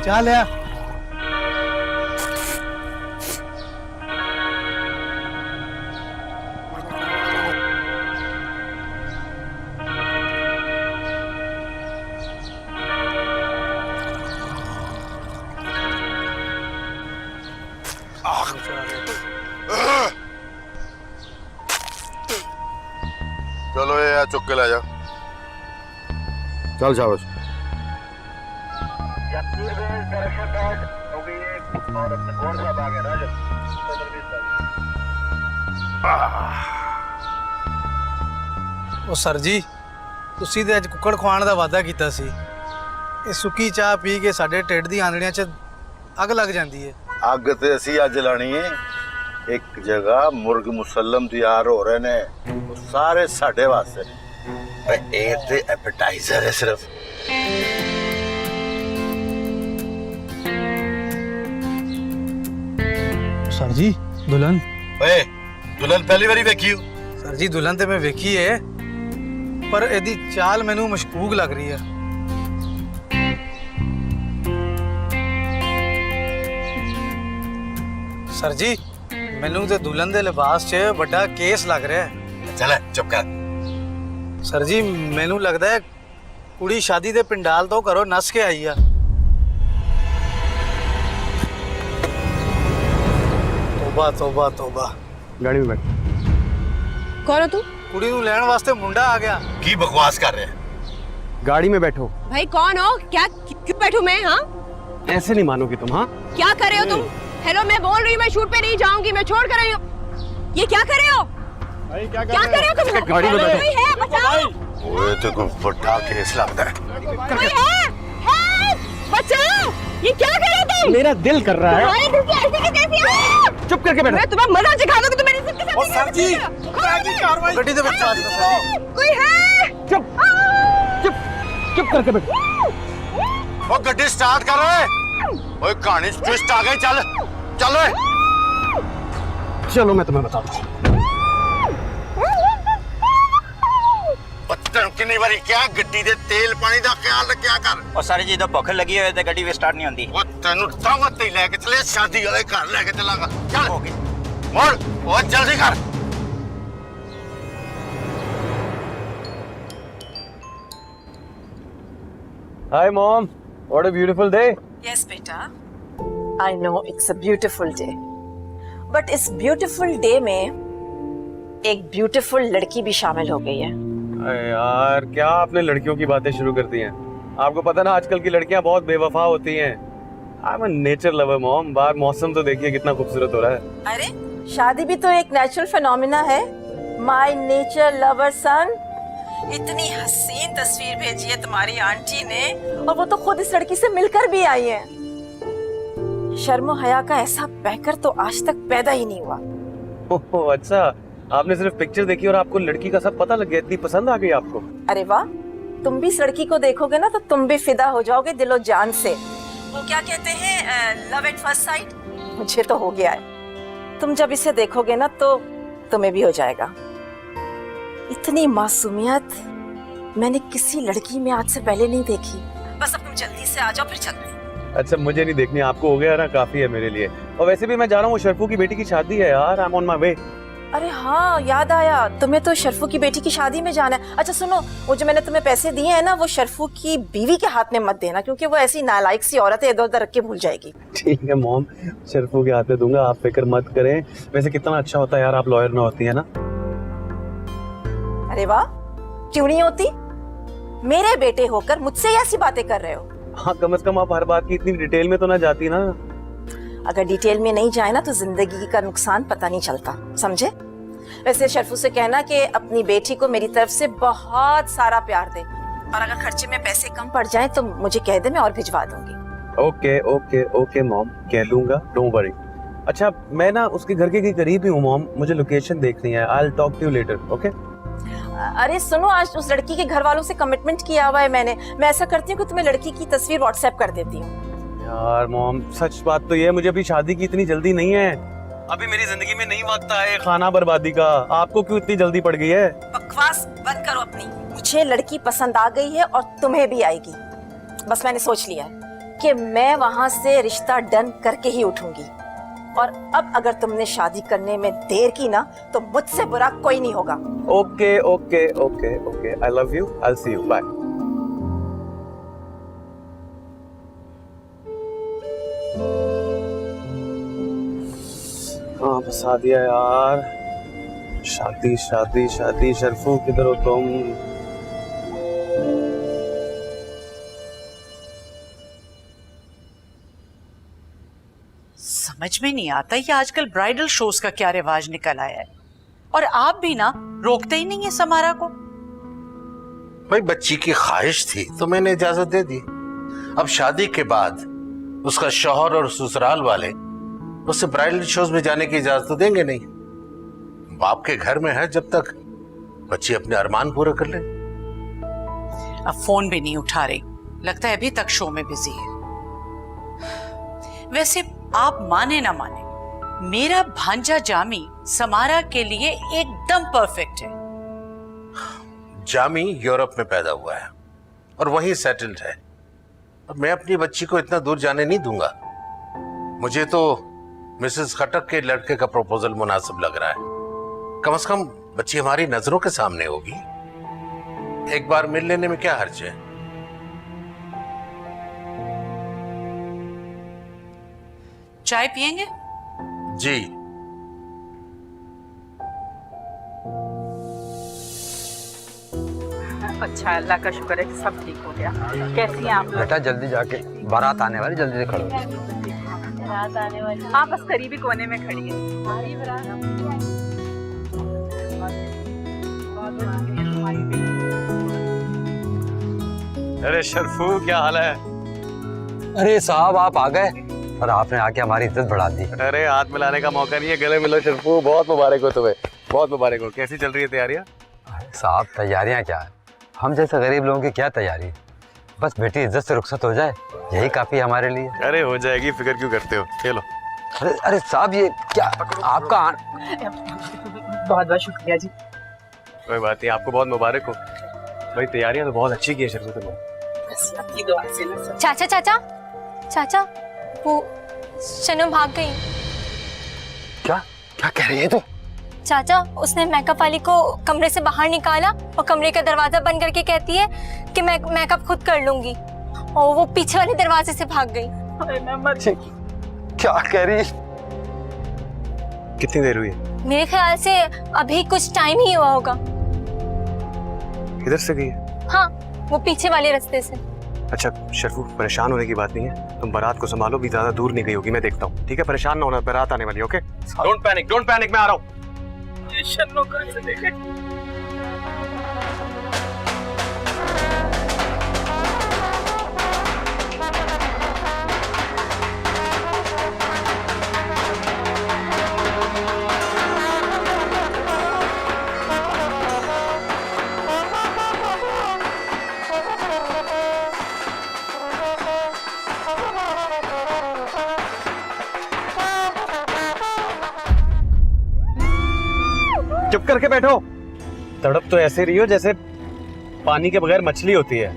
चाह लिया। चलो ये चुक के ले जा। चल शाबाश। ਉਹ ਸਰ ਜੀ, ਤੁਸੀਂ ਤੇ ਅੱਜ ਕੁੱਕੜ ਖਵਾਉਣ ਦਾ ਵਾਅਦਾ ਕੀਤਾ ਸੀ। ਇਹ ਸੁੱਕੀ ਚਾਹ ਪੀ ਕੇ ਸਾਡੇ ਢਿੱਡ ਦੀ ਆਂਦੜੀਆਂ 'ਚ ਅੱਗ ਲੱਗ ਜਾਂਦੀ ਹੈ। ਅੱਗ ਤੇ ਅਸੀਂ ਅੱਜ ਲਾਣੀ ਹੈ। ਇੱਕ ਜਗ੍ਹਾ ਮੁਰਗ ਮੁਸੱਲਮ ਤਿਆਰ ਹੋ ਰਹੇ ਨੇ, ਉਹ ਸਾਰੇ ਸਾਡੇ ਵਾਸਤੇ। ਇਹ ਤੇ ਐਪੇਟਾਈਜ਼ਰ ਹੈ ਸਿਰਫ। ਸਰ ਜੀ ਦੁਲਹਨ। ਓਏ ਦੁਲਹਨ ਪਹਿਲੀ ਵਾਰੀ ਵੇਖੀ ਹੋ? ਸਰ ਜੀ ਦੁਲਹਨ ਤੇ ਮੈਂ ਵੇਖੀ ਹੈ, ਪਰ ਇਹਦੀ ਚਾਲ ਮੈਨੂੰ ਮਸ਼ਕੂਕ ਲੱਗ ਰਹੀ ਹੈ। ਸਰ ਜੀ ਮੈਨੂੰ ਤੇ ਦੁਲਹਨ ਦੇ ਲਿਬਾਸ 'ਚ ਵੱਡਾ ਕੇਸ ਲੱਗ ਰਿਹਾ ਹੈ। ਚੱਲ ਚੁੱਪ ਕਰ। ਸਰ ਜੀ ਮੈਨੂੰ ਲੱਗਦਾ ਹੈ ਕੁੜੀ ਸ਼ਾਦੀ ਦੇ ਪਿੰਡਾਲ ਤੋਂ ਘਰੋਂ ਨਸ ਕੇ ਆਈ ਆ। ਤੋਬਾ ਤੋਬਾ ਤੋਬਾ। गाड़ी में बैठ। कौन हो तू? कुड़ी नूं लैण वास्ते मुंडा आ गया। की बकवास कर रहे हैं? गाड़ी में बैठो। भाई कौन हो? क्या क्यों बैठू मैं? हाँ ऐसे नहीं मानोगी तुम। हाँ क्या कर रहे हो तुम? हेलो मैं बोल रही हूँ, मैं शूट पे नहीं जाऊंगी, मैं छोड़ कर रही हूँ। ये क्या कर रहे हो? क्या कर रहे हो तुम? गाड़ी में बैठो। कोई है बचाओ। ओए तो कोई बड़ा केस लगता है। कोई है बचाओ। ये क्या कर रहे हो तुम? मेरा दिल कर रहा है। तुम्हारे दिल की ऐसी की तैसी है। चुप करके बैठो। मैं तुम्हें मजा सिखाऊंगा कि तुम मेरे सिर के साथ। ओ सर जी कार्रवाई गड्डी दे विच आ जाओ सर जी। कोई है? चुप चुप चुप करके बैठो। ओ गड्डी स्टार्ट कर ओए। ओए कहानी ट्विस्ट आ गई। चल चल ओए। चलो मैं तुम्हें बताता हूँ। बच्चों कितनी बारी क्या गड्डी दे तेल पानी दा ख्याल रखया कर। और सारी जी तो भुख लगी हुई है गड्डी भी स्टार्ट नहीं होती। ओ तेनू दावत ही लेके चले, शादी वाले घर लेके चलागा। चल हो गई। मोड़ ओ जल्दी कर। Hi mom, what a beautiful day. Yes, beta. I know it's a beautiful day. But इस beautiful day में एक beautiful लड़की भी शामिल हो गई है। अरे यार क्या आपने लड़कियों की बातें शुरू कर दी हैं। आपको पता ना आजकल की लड़कियां बहुत बेवफा होती हैं। आई am a nature lover mom. बाहर मौसम तो देखिए कितना खूबसूरत हो रहा है। अरे शादी भी तो एक नेचुरल फिनोमिना है। माय नेचर लवर सन। इतनी हसीन तस्वीर भेजी है तुम्हारी आंटी ने, और वो तो खुद इस लड़की से मिलकर भी आई है। शर्मो हया का ऐसा पैकर तो आज तक पैदा ही नहीं हुआ। ओह अच्छा, आपने सिर्फ पिक्चर देखी और आपको लड़की का सब पता लग गया। इतनी पसंद आ गई आपको? अरे वाह, तुम भी इस लड़की को देखोगे ना तो तुम भी फिदा हो जाओगे दिलो जान से। वो क्या कहते हैं, लव एट फर्स्ट साइट। मुझे तो हो गया है। तुम जब इसे देखोगे ना तो तुम्हें भी हो जाएगा। इतनी मासूमियत मैंने किसी लड़की में आज से पहले नहीं देखी। बस अब तुम जल्दी से आ जाओ, फिर चलते हैं। अच्छा मुझे नहीं देखनी, आपको हो गया ना, काफी है मेरे लिए। और वैसे भी मैं जा रहा हूँ, शर्फू की बेटी की शादी है यार। I am on my way. अरे हाँ याद आया, तुम्हें तो शर्फू की बेटी की शादी में जाना है। अच्छा सुनो, वो जो मैंने तुम्हें पैसे दिए हैं ना, वो शर्फू की बीवी के हाथ में मत देना, क्योंकि वो ऐसी नालायक सी औरत है, इधर उधर रख के भूल जाएगी। ठीक है मॉम, शर्फू के हाथ में दूंगा, आप फिक्र मत करें। वैसे कितना अच्छा होता है यार आप लॉयर ना होती है ना। अरे वाह, क्यों नहीं होती? मेरे बेटे होकर मुझसे ऐसी बातें कर रहे हो। हाँ कम से कम आप हर बात की इतनी डिटेल में तो ना जाती ना। अगर डिटेल में नहीं जाए ना तो जिंदगी का नुकसान पता नहीं चलता, समझे? वैसे शर्फू से कहना कि अपनी बेटी को मेरी तरफ से बहुत सारा प्यार दे, और अगर खर्चे में पैसे कम पड़ जाएं तो मुझे कह दे, मैं और भिजवा दूंगी। ओके ओके ओके मॉम, कह लूंगा, डोंट वरी। अच्छा मैं ना उसके घर के करीब ही हूँ मॉम, मुझे लोकेशन देखनी है। I will talk to you later, okay? अरे सुनो, आज उस लड़की के घर वालों से कमिटमेंट किया हुआ है मैंने। मैं ऐसा करती हूँ कि तुम्हें लड़की की तस्वीर व्हाट्सएप कर देती हूँ। यार मॉम सच बात तो ये है, मुझे अभी शादी की इतनी जल्दी नहीं है। अभी मेरी जिंदगी में नहीं वक्त आए खाना बर्बादी का। आपको क्यों इतनी जल्दी पड़ गई है? बकवास बंद करो अपनी। मुझे लड़की पसंद आ गई है और तुम्हें भी आएगी, बस मैंने सोच लिया है। कि मैं वहां से रिश्ता डन करके ही उठूंगी। और अब अगर तुमने शादी करने में देर की ना तो मुझसे बुरा कोई नहीं होगा। Okay okay okay okay, I love you, I will see you, bye. हाँ फंसा दिया यार। शादी शादी शादी, शर्फू किधर हो तुम? समझ में नहीं आता ये आजकल ब्राइडल शोज का क्या रिवाज निकल आया है, और आप भी ना रोकते ही नहीं है समारा को। भाई बच्ची की ख्वाहिश थी तो मैंने इजाजत दे दी। अब शादी के बाद उसका शौहर और ससुराल वाले उससे ब्राइडल शोज में जाने की इजाजत तो देंगे नहीं। बाप के घर में है जब तक बच्ची अपने अरमान पूरे कर ले। अब फोन भी नहीं उठा रही, लगता है अभी तक शो में बिजी है। वैसे आप माने ना माने, मेरा भांजा जामी समारा के लिए एकदम परफेक्ट है। जामी यूरोप में पैदा हुआ है और वहीं सेटल्ड है, और मैं अपनी बच्ची को इतना दूर जाने नहीं दूंगा। मुझे तो मिसेस खटक के लड़के का प्रपोजल मुनासिब लग रहा है। कम से कम बच्ची हमारी नजरों के सामने होगी, एक बार मिल लेने में क्या हर्ज है। चाय पियेंगे? जी। अच्छा, अल्लाह का शुक्र है कि सब ठीक हो गया। कैसी हैं आप? बेटा जल्दी जाके, बारात आने वाली, जल्दी से खड़ो। बारात आने वाली? हाँ, बस करीबी कोने में खड़ी है। अरे शर्फू क्या हाल है? अरे साहब आप आ गए, और आपने आके हमारी इज्जत बढ़ा दी। अरे हाथ मिलाने का मौका नहीं है, गले मिलो शर्फू। बहुत मुबारक हो तुम्हें, बहुत मुबारक हो। कैसी चल रही है तैयारियां? साहब तैयारियां क्या है, हम जैसे गरीब लोगों की क्या तैयारी, बस बेटी इज्जत से रुखसत हो जाए यही काफी है हमारे लिए। अरे हो जाएगी, फिक्र क्यों करते हो, खेलो। अरे अरे साहब ये क्या आपका बहुत बहुत शुक्रिया जी। कोई बात नहीं, आपको बहुत मुबारक हो भाई। तैयारियां तो बहुत अच्छी की है शर्फू तुमने। बस आपकी दुआ से ना सब। चाचा चाचा चाचा, वो शनु भाग गई। क्या क्या कह रही है तू? चाचा, उसने मेकअप वाली को कमरे से बाहर निकाला और कमरे का दरवाजा बंद करके कहती है कि मैं मेकअप खुद कर लूंगी, और वो पीछे वाले दरवाजे से भाग गई। क्या कह रही है? कितनी देर हुई? मेरे ख्याल से अभी कुछ टाइम ही हुआ होगा। किधर से गई? हाँ, वो पीछे वाले रास्ते से। अच्छा शर्फू, परेशान होने की बात नहीं है, तुम बारात को संभालो, भी ज्यादा दूर नहीं गई होगी, मैं देखता हूँ, ठीक है? परेशान ना होना, बारात आने वाली है। ओके, डोंट पैनिक, मैं आ रहा हूँ। शन्नो कहाँ से देखे? चुप करके बैठो। तड़प तो ऐसे रही हो जैसे पानी के बगैर मछली होती है।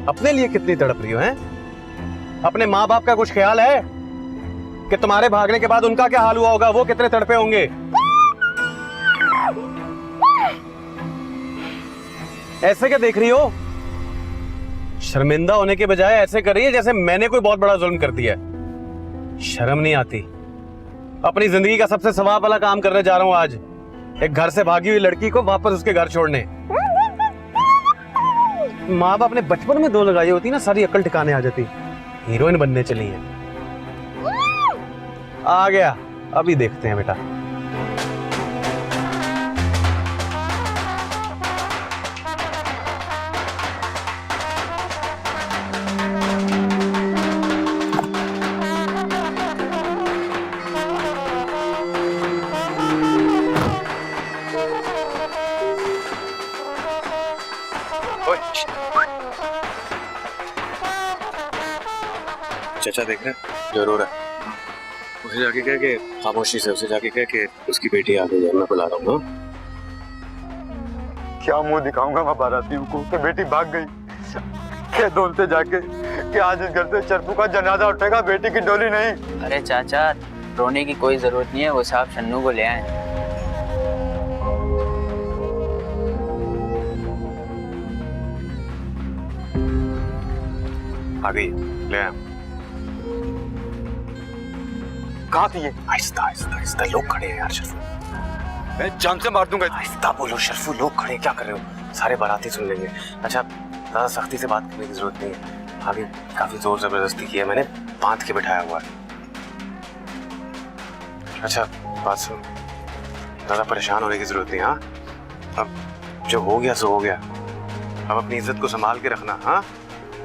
अपने लिए कितनी तड़प रही हो हैं? अपने माँ बाप का कुछ ख्याल है कि तुम्हारे भागने के बाद उनका क्या हाल हुआ होगा, वो कितने तड़पे होंगे? ऐसे क्या देख रही हो? शर्मिंदा होने के बजाय ऐसे कर रही है जैसे मैंने कोई बहुत बड़ा जुल्म कर दिया। शर्म नहीं आती? अपनी जिंदगी का सबसे सवाब वाला काम करने जा रहा हूं आज, एक घर से भागी हुई लड़की को वापस उसके घर छोड़ने। माँ बाप ने बचपन में दो लगाई होती ना, सारी अकल ठिकाने आ जाती। हीरोइन बनने चली है। आ गया, अभी देखते हैं बेटा। चाचा देख रहे हैं, जरूर है। उसे जाके कह के, खामोशी से उसे जाके कह के उसकी बेटी आ गई है, मैं बुला रहा हूँ। क्या मुंह दिखाऊंगा मैं बारातियों को कि बेटी भाग गई? कह दो उनसे जाके कि आज इस घर से शर्फू का जनाजा उठेगा, बेटी की डोली नहीं। अरे चाचा, रोने की कोई जरूरत नहीं है, वो साहब शन्नू को ले आए। आ गई, ले आया। कहाँ थी ये? आहिस्ता आहिस्ता आहिस्ता, लोग खड़े हैं यार शर्फू। मैं जान से मार दूंगा। आहिस्ता बोलो शर्फू, लोग खड़े हैं, क्या कर रहे हो? सारे बाराती सुन लेंगे। अच्छा, ज्यादा सख्ती से बात करने की जरूरत नहीं है। आगे काफी जोर जबरदस्ती की है मैंने, बांध के बिठाया हुआ है। अच्छा बात सुन, ज्यादा परेशान होने की जरूरत नहीं। हाँ, अब जो हो गया सो हो गया। अब अपनी इज्जत को संभाल के रखना। हाँ,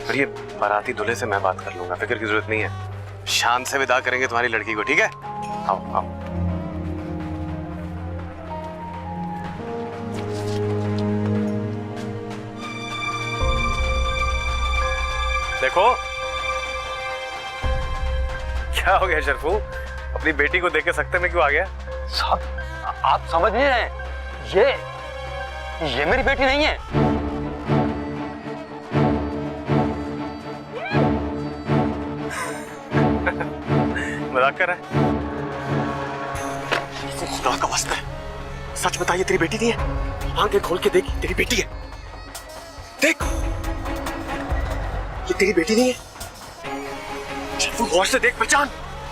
फिर ये बाराती दूल्हे से मैं बात कर लूंगा, फिक्र की जरूरत नहीं है। शान से विदा करेंगे तुम्हारी लड़की को, ठीक है? आओ आओ। देखो क्या हो गया शर्फू, अपनी बेटी को देख के सकते में क्यों आ गया? साहब आप समझ नहीं रहे, ये मेरी बेटी नहीं है। मजाक कर रहा है? खुदा का वास्ता है, सच बताइए तेरी बेटी नहीं है? आंखें खोल के देख, तेरी बेटी है। देख, ये तेरी बेटी नहीं है। शर्फू गौर से देख, पहचान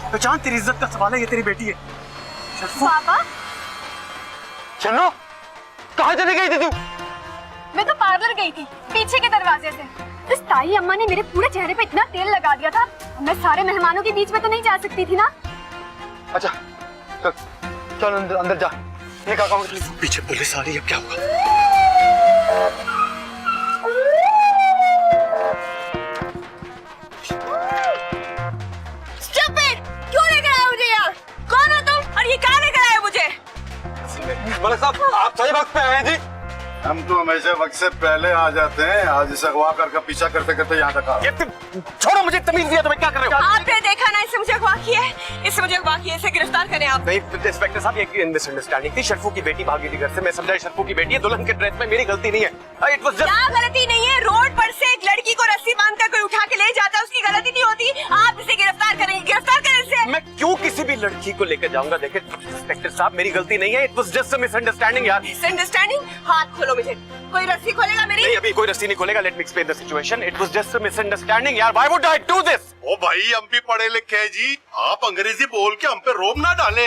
पहचान, तेरी इज्जत का सवाल है, ये तेरी बेटी है। शर्फू। पापा, चलो, कहाँ चली गई थी तू? मैं तो पार्लर गई थी, पीछे के दरवाजे से। इस ताई अम्मा ने मेरे पूरे चेहरे पे इतना तेल लगा दिया था, मैं सारे मेहमानों के बीच में तो नहीं जा सकती थी ना। अच्छा चल अंदर अंदर जा। ये काका पीछे पुलिस आ रही है, अब क्या होगा? क्यों लेकर आए मुझे यहाँ? कौन हो तुम और ये कहाँ लेकर आए मुझे? मलिक साहब, आप सही वक्त पे आए हैं जी। हम तो हमेशा वक्त से पहले आ जाते हैं, आज इसे अगवा करके पीछा करते करते यहाँ तक आ। ये छोड़ो, मुझे तमीज दिया, तुम्हें क्या कर रहे हो? आपने देखा ना, इससे मुझे अगवा किया है, इससे मुझे अगवा किया, इसे गिरफ्तार करें आप। नहीं इंस्पेक्टर साहब, ये मिसअंडरस्टैंडिंग थी। शर्फू की बेटी भागी थी घर से, मैं समझा शर्फू की बेटी है, दुल्हन के ड्रेस में मेरी गलती नहीं है। It was just. क्या गलती नहीं है? रोड पर से एक लड़की को रस्सी बांधकर कोई उठा के ले जाता है, उसकी गलती नहीं होती? आप इसे गिरफ्तार करेंगे, गिरफ्तार करें इसे। मैं क्यों किसी भी लड़की को लेकर जाऊंगा? देखिए इंस्पेक्टर साहब, मेरी गलती नहीं है, it was just a misunderstanding यार। मिसअंडरस्टैंडिंग? हाथ खोलो मुझे। कोई रस्सी खोलेगा मेरी? नहीं, अभी कोई रस्सी नहीं खोलेगा। Let me explain the situation. It was just a misunderstanding यार, why would I do this? ओ भाई, हम भी पढ़े लिखे हैं जी, आप अंग्रेजी बोल के हम पे रोब ना डाले।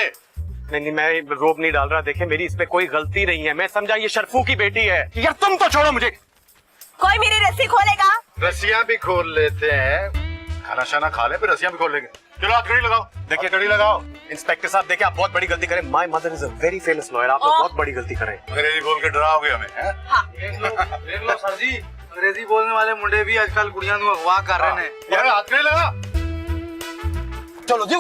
नहीं, मैं रोब नहीं डाल रहा। देखिए मेरी इसमें कोई गलती नहीं है, मैं समझा ये शर्फू की बेटी है। यार तुम तो छोड़ो मुझे। कोई मेरी रस्सी खोलेगा? रस्सियां भी खोल लेते हैं, खाना शाना खा ले फिर रस्सियां भी खोल लेंगे। चलो हथकड़ी लगाओ, देखिए हथकड़ी लगाओ। इंस्पेक्टर साहब देखिए, आप बहुत बड़ी गलती करें। My mother is a very famous lawyer, आप बहुत बड़ी गलती करें। अंग्रेजी बोल के डराओगे हमें, हैं? देख लो सर जी, अंग्रेजी बोलने वाले मुंडे भी आजकल कुड़ियां ਨੂੰ अगवा कर रहे हैं। यार हथकड़ी लगा। चलो जी,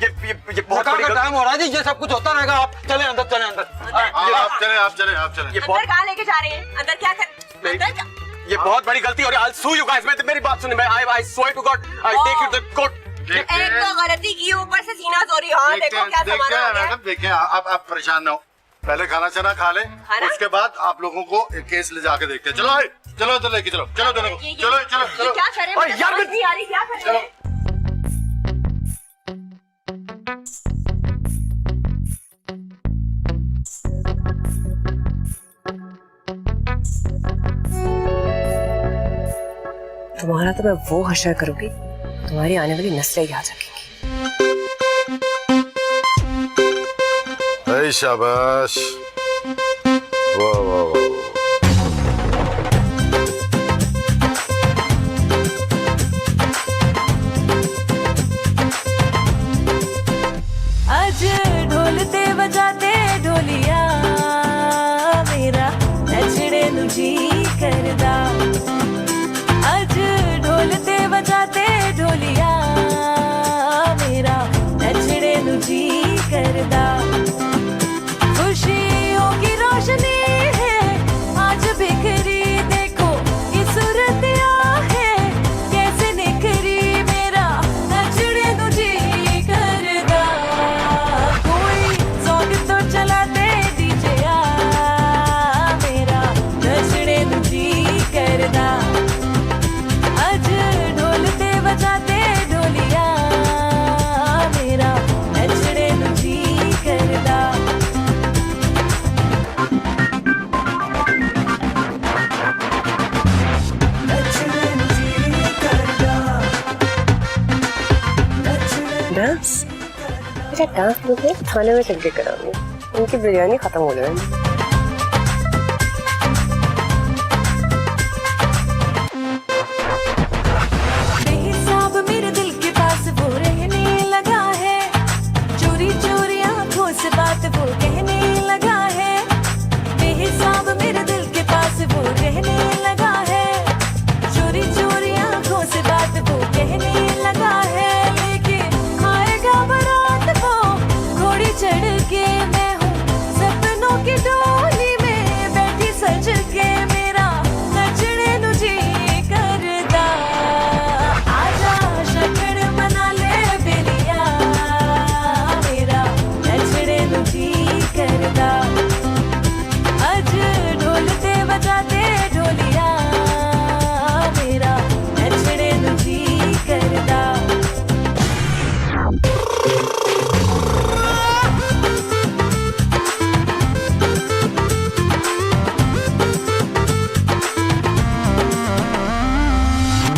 ये बहुत बड़ी टाइम हो रहा है जी, ये सब कुछ होता रहेगा। आप चले अंदर, चले अंदर। आप चले आप चले आप चले। ये अंदर बहुत कहाँ लेके जा रहे हैं? अंदर क्या कर? अंदर क्या? ये बहुत बड़ी गलती, और आई सू यू गाइस। मेरी बात सुनिए, मैं I swear to God I take you to court. एक तो गलती की, ऊपर से सीना चोरी। हाँ देखो क्या सामान हो गया। मैडम देखिए, आप परेशान ना हो, पहले खाना चाना खा ले, उसके बाद आप लोगों को एक केस ले जाके देखते हैं। चलो चलो तो लेके चलो, चलो दोनों को, चलो चलो चलो। क्या करें? यार समझ नहीं आ रही, क्या करें? तुम्हारा तो मैं वो हशर करूंगी, तुम्हारी आने वाली नस्लें याद रखेंगी। अरे शाबाश, वाह वाह वाह। आज ढोलते बजाते ढोलिया मेरा नचड़े नु जी करदा। आज ढोलते बजाते ढोलिया मेरा नचड़े नु जी करदा। खुशियों की रोशनी है डांस? बेटा डांस मुझे थाने में चल के कराऊंगी, उनकी बिरयानी खत्म हो जाएगी। मेरे दिल के पास वो रहने लगा है, चोरी चोरी आंखों से बात वो कहने लगा है। बेहिसाब मेरे दिल के पास वो रहने लगा है, चोरी चोरी आंखों से बात वो कहने लगा है। लेकिन आएगा बारात वो घोड़ी चढ़ के, मैं हूँ सपनों की डोली में बैठी सज के, मेरा नचने नुझी करदा। आजा शकड़ मना ले बेलिया, मेरा नचने नुझी करदा। अज ढोलते बजाते ढोलिया, मेरा नचने नुझी करदा।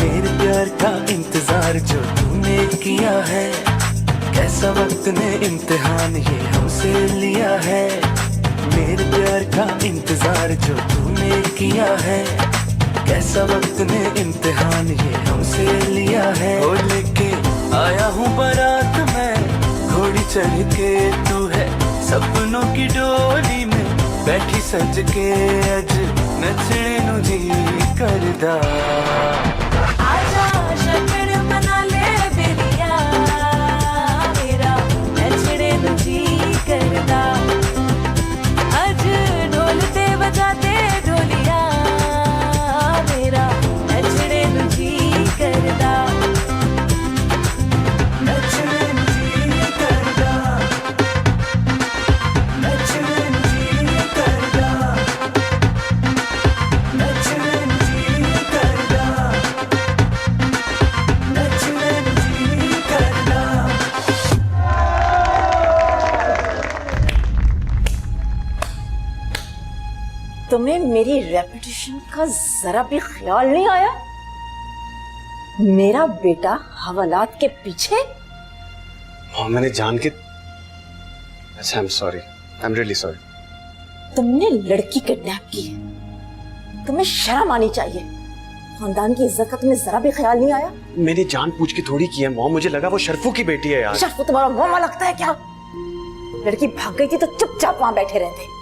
मेरे प्यार का इंतजार जो तूने किया है, कैसा वक्त ने इम्तिहान ये हमसे लिया है। मेरे प्यार का इंतजार जो तूने किया है, कैसा वक्त ने इम्तिहान ये हमसे लिया है। ओ लेके आया हूँ बारात मैं घोड़ी चढ़ के, तू है सपनों की डोली में बैठी सज के, अज नचने नुझी करदा। आजा शकड़ मना ले बेलिया, मेरा नचने नुझी करदा। अज ढोलते बजाते ढोलिया, मेरा नचने नुझी करदा। नचने नुझी करदा, नचने नुझी करदा, नचने नुझी करदा, नचने नुझी करदा। तुम्हें मेरी रेपुटेशन का जरा भी ख्याल नहीं आया? मेरा बेटा हवालात के पीछे? मॉम मैंने जान के, अच्छा I am sorry, I am really sorry. तुमने लड़की किडनैप की, तुम्हें शर्म आनी चाहिए। खानदान की इज्जत का तुम्हें जरा भी ख्याल नहीं आया? मैंने जान पूछ के थोड़ी की है मॉम, मुझे लगा वो शर्फू की बेटी है यार। शर्फू तुम्हारा मोमा लगता है क्या? लड़की भाग गई थी तो चुपचाप वहां बैठे रहते।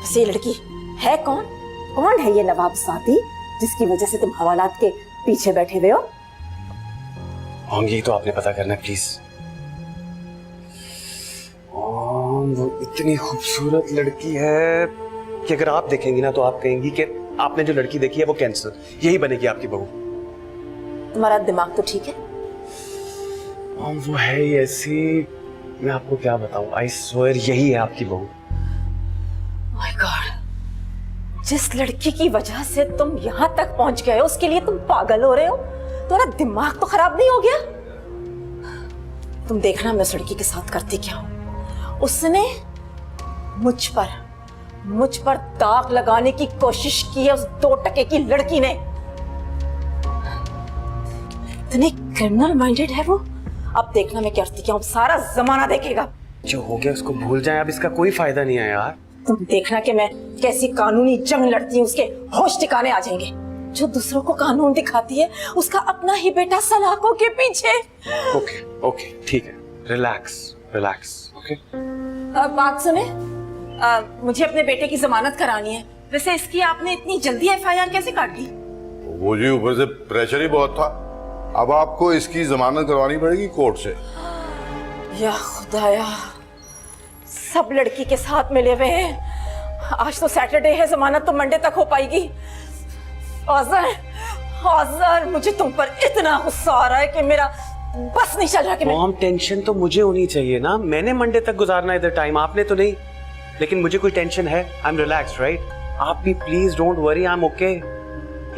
बस ये लड़की है कौन? कौन है ये नवाब सादी जिसकी वजह से तुम हवालात के पीछे बैठे हुए हो? मॉम यही तो आपने पता करना प्लीज। मॉम वो इतनी खूबसूरत लड़की है कि अगर आप देखेंगी ना तो आप कहेंगी कि आपने जो लड़की देखी है वो कैंसर, यही बनेगी आपकी बहू। तुम्हारा दिमाग तो ठीक है? मॉम वो है ही ऐसी, मैं आपको क्या बताऊं, आई स्वेयर यही है आपकी बहू। माय गॉड, जिस लड़की की वजह से तुम यहाँ तक पहुंच गए हो उसके लिए तुम पागल हो रहे हो? तुम्हारा दिमाग तो खराब नहीं हो गया? तुम देखना मैं उस लड़की के साथ करती क्या हूं। उसने मुझ पर दाग लगाने की कोशिश की है, उस 2 टके की लड़की ने। इतनी क्रिमिनल माइंडेड है वो। अब देखना मैं करती क्या हूं, सारा जमाना देखेगा। जो हो गया उसको भूल जाए, अब इसका कोई फायदा नहीं है यार। तुम देखना कि मैं कैसी कानूनी जंग लड़ती हूँ, उसके होश ठिकाने आ जाएंगे। जो दूसरों को कानून दिखाती है उसका अपना ही बेटा सलाखों के पीछे। ओके ओके ठीक है, रिलैक्स रिलैक्स ओके। बात सुने, मुझे अपने बेटे की जमानत करानी है। वैसे इसकी आपने इतनी जल्दी एफआईआर कैसे काट ली? वो जी ऊपर से प्रेशर ही बहुत था, अब आपको इसकी जमानत करवानी पड़ेगी कोर्ट से। या खुदाया, सब लड़की के साथ मिले हुए हैं। आज तो सैटरडे है, जमानत तो मंडे तक हो पाएगी। आज़र, मुझे तुम पर इतना गुस्सा आ रहा है कि मेरा बस नहीं चल रहा कि मॉम टेंशन तो मुझे होनी चाहिए ना, मैंने मंडे तक गुजारना इधर टाइम, आपने तो नहीं। लेकिन मुझे कोई टेंशन है, आई एम रिलैक्स्ड राइट। आप भी please don't worry, I am okay.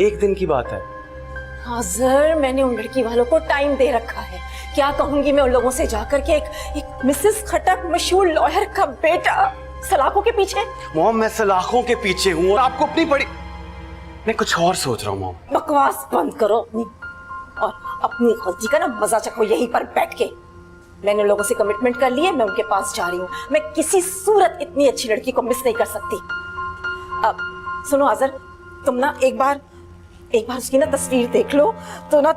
एक दिन की बात है। आज़र, मैंने उन लड़की वालों को टाइम दे रखा है। क्या कहूंगी मैं उन लोगों से जाकर के एक मिसेस खटक मशहूर लॉयर का बेटा सलाखों के पीछे। मॉम मैं सलाखों के पीछे हूँ और आपको अपनी बड़ी, मैं कुछ और सोच रहा हूँ मॉम। बकवास बंद करो अपनी, और अपनी गलती का ना मजा चखो यहीं पर बैठ के। मैंने लोगों से कमिटमेंट कर ली है, मैं उनके पास जा रही हूँ। मैं किसी सूरत इतनी अच्छी लड़की को मिस नहीं कर सकती। अब सुनो आजर, तुम ना एक बार उसकी ना तस्वीर देख लो तो ना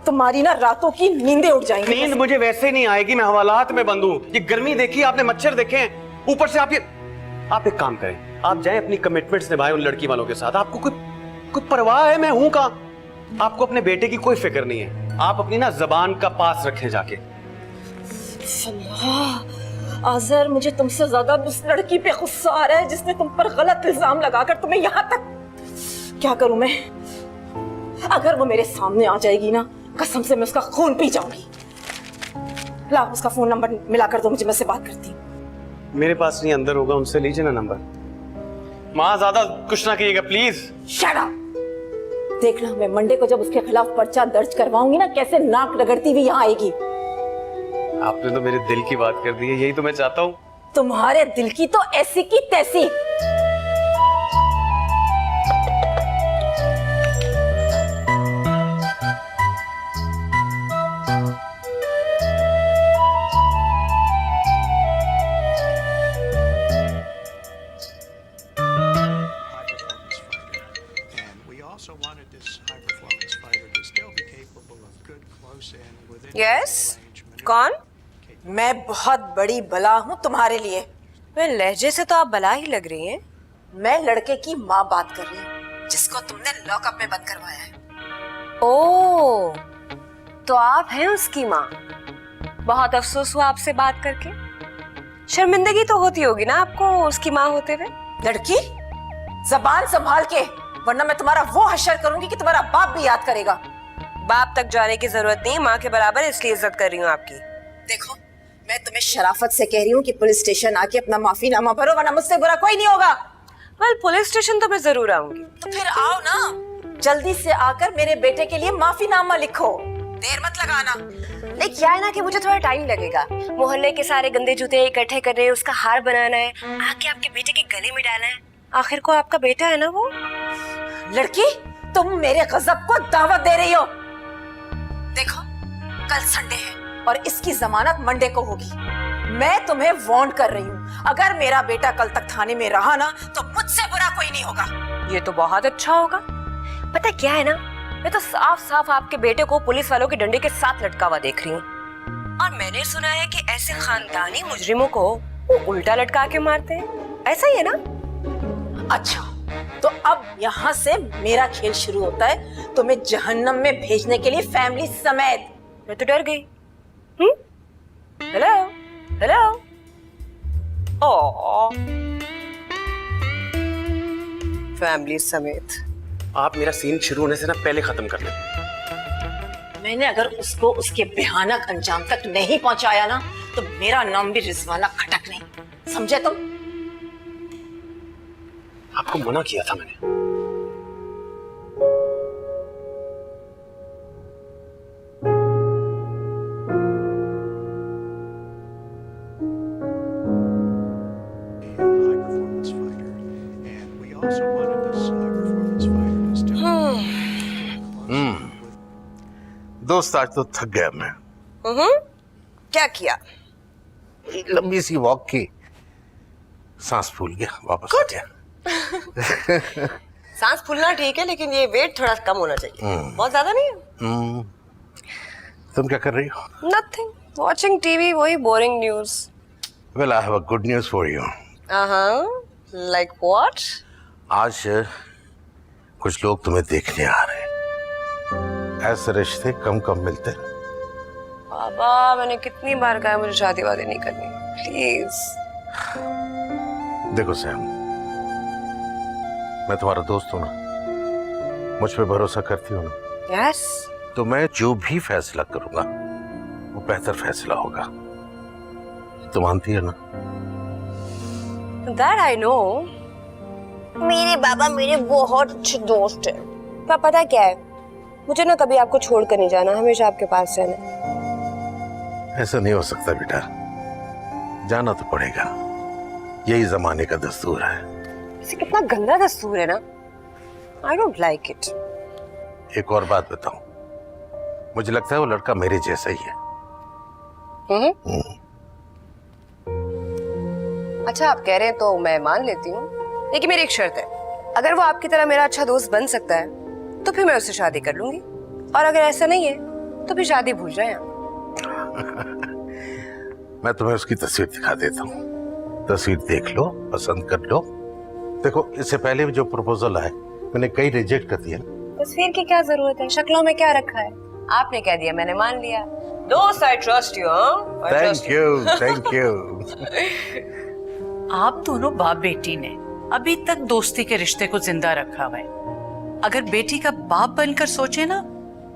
तुम्हारी ना रातों की नींदें उड़ जाएंगी। नींद मुझे वैसे नहीं आएगी, मैं हवालात में बंद हूँ। ये गर्मी देखी आपने, मच्छर देखे हैं, ऊपर से आप एक काम करें, आप जाएं अपनी कमिटमेंट्स निभाएं उन लड़की वालों के साथ। आपको कुछ परवाह है मैं हूं कहां? आपको अपने बेटे की कोई फिक्र नहीं है। आप अपनी ना जबान का पास रखें जाके। आजर, मुझे तुमसे ज्यादा उस लड़की पे गुस्सा आ रहा है जिसने तुम पर गलत इल्जाम लगाकर तुम्हें यहाँ तक। क्या करूं मैं? अगर वो मेरे सामने आ जाएगी ना, कसम से मैं उसका खून पी जाऊंगी। ला उसका फोन नंबर मिला कर दो मुझे, मैं उससे बात करती हूँ। मेरे पास नहीं, अंदर होगा, उनसे लीजिए ना नंबर। माँ ज्यादा कुछ ना कीजिएगा प्लीज। Shut up. देखना मैं मंडे को जब उसके खिलाफ पर्चा दर्ज करवाऊंगी ना, कैसे नाक रगड़ती हुई यहाँ आएगी। आपने तो मेरे दिल की बात कर दी है, यही तो मैं चाहता हूँ। तुम्हारे दिल की तो ऐसी की तैसी। यस, कौन? मैं बहुत बड़ी बला हूँ तुम्हारे लिए। मैं लहजे से तो आप बला ही लग रही हैं। मैं लड़के की माँ बात कर रही हूँ जिसको तुमने लॉकअप में बंद करवाया है। ओह, तो आप हैं उसकी माँ। बहुत अफसोस हुआ आपसे बात करके। शर्मिंदगी तो होती होगी ना आपको उसकी माँ होते हुए। लड़की, जबान संभाल के, वरना मैं तुम्हारा वो हश्र करूंगी कि तुम्हारा बाप भी याद करेगा। बाप तक जाने की जरूरत नहीं, माँ के बराबर, इसलिए इज्जत कर रही हूँ आपकी। देखो, मैं तुम्हें शराफत से कह रही हूँ कि पुलिस स्टेशन आके अपना माफीनामा भरो, वरना मुझसे बुरा कोई नहीं होगा। वेल, पुलिस स्टेशन तो मैं जरूर आऊंगी। तो फिर आओ ना, जल्दी से आकर मेरे बेटे के लिए माफीनामा लिखो, देर मत लगाना। लेकिन क्या है ना कि मुझे थोड़ा टाइम लगेगा। मोहल्ले के सारे गंदे जूते इकट्ठे करने, उसका हार बनाना है, आके आपके बेटे के गले में डालना है। आखिर को आपका बेटा है ना वो। लड़की, तुम मेरे गजब को दावत दे रही हो। देखो, कल संडे है और इसकी जमानत मंडे को होगी। मैं तुम्हें वार्न कर रही हूँ, अगर मेरा बेटा कल तक थाने में रहा ना तो मुझसे बुरा कोई नहीं होगा। ये तो बहुत अच्छा होगा। पता क्या है ना, मैं तो साफ साफ आपके बेटे को पुलिस वालों के डंडे के साथ लटका हुआ देख रही हूँ। और मैंने सुना है कि ऐसे खानदानी मुजरिमों को वो उल्टा लटका के मारते हैं, ऐसा ही है ना? अच्छा, तो अब यहाँ से मेरा खेल शुरू होता है, तुम्हें जहन्नम में भेजने के लिए फैमिली समेत। मैं तो डर गई। Hello hello. ओह, फैमिली समेत। आप मेरा सीन शुरू होने से ना पहले खत्म कर लें। मैंने अगर उसको उसके भयानक अंजाम तक नहीं पहुंचाया ना तो मेरा नाम भी रिजवाना खटक नहीं, समझे तुम? आपको मना किया था मैंने। दोस्त, आज तो थक गया मैं। क्या किया? एक लंबी सी वॉक की, सांस फूल गया, वापस आ गया। सांस फूलना ठीक है, लेकिन ये वेट थोड़ा कम होना चाहिए। बहुत ज्यादा नहीं है। तुम क्या कर रही हो? नथिंग, वॉचिंग टीवी, वही boring news. Well, I have a good news for you. Like what? आज कुछ लोग तुम्हें देखने आ रहे हैं। ऐसे रिश्ते कम कम मिलते हैं। बाबा, मैंने कितनी बार कहा मुझे शादी वादी नहीं करनी, प्लीज। देखो सैम, मैं तुम्हारा दोस्त हूं ना, मुझ पे भरोसा करती हो ना? यस। तो मैं जो भी फैसला करूंगा वो बेहतर फैसला होगा, तो मानती है ना? That I know. मेरे बाबा मेरे बहुत अच्छे दोस्त हैं। पर पता क्या है, मुझे ना कभी आपको छोड़कर नहीं जाना, हमेशा आपके पास रहना। ऐसा नहीं हो सकता बेटा, जाना तो पड़ेगा, यही जमाने का दस्तूर है। इसे कितना गंदा दस्तूर है ना, आई डोंट लाइक इट। एक और बात बताऊं, मुझे लगता है वो लड़का मेरे जैसा ही है। अच्छा आप कह रहे हैं तो मैं मान लेती हूँ, लेकिन मेरी एक शर्त है, अगर वो आपकी तरह मेरा अच्छा दोस्त बन सकता है तो फिर मैं उससे शादी कर लूंगी, और अगर ऐसा नहीं है तो फिर शादी भूल जाए आप। मैं तुम्हें उसकी तस्वीर दिखा देता हूँ, तस्वीर देख लो, पसंद कर लो। देखो इससे पहले भी जो प्रपोजल आए मैंने कई रिजेक्ट कर दिए। तस्वीर की क्या जरूरत है, शक्लों में क्या रखा है, आपने कह दिया मैंने मान लिया। दोस्त I trust you. Thank you, thank you. आप दोनों बाप बेटी ने अभी तक दोस्ती के रिश्ते को जिंदा रखा हुआ है। अगर बेटी का बाप बनकर सोचे ना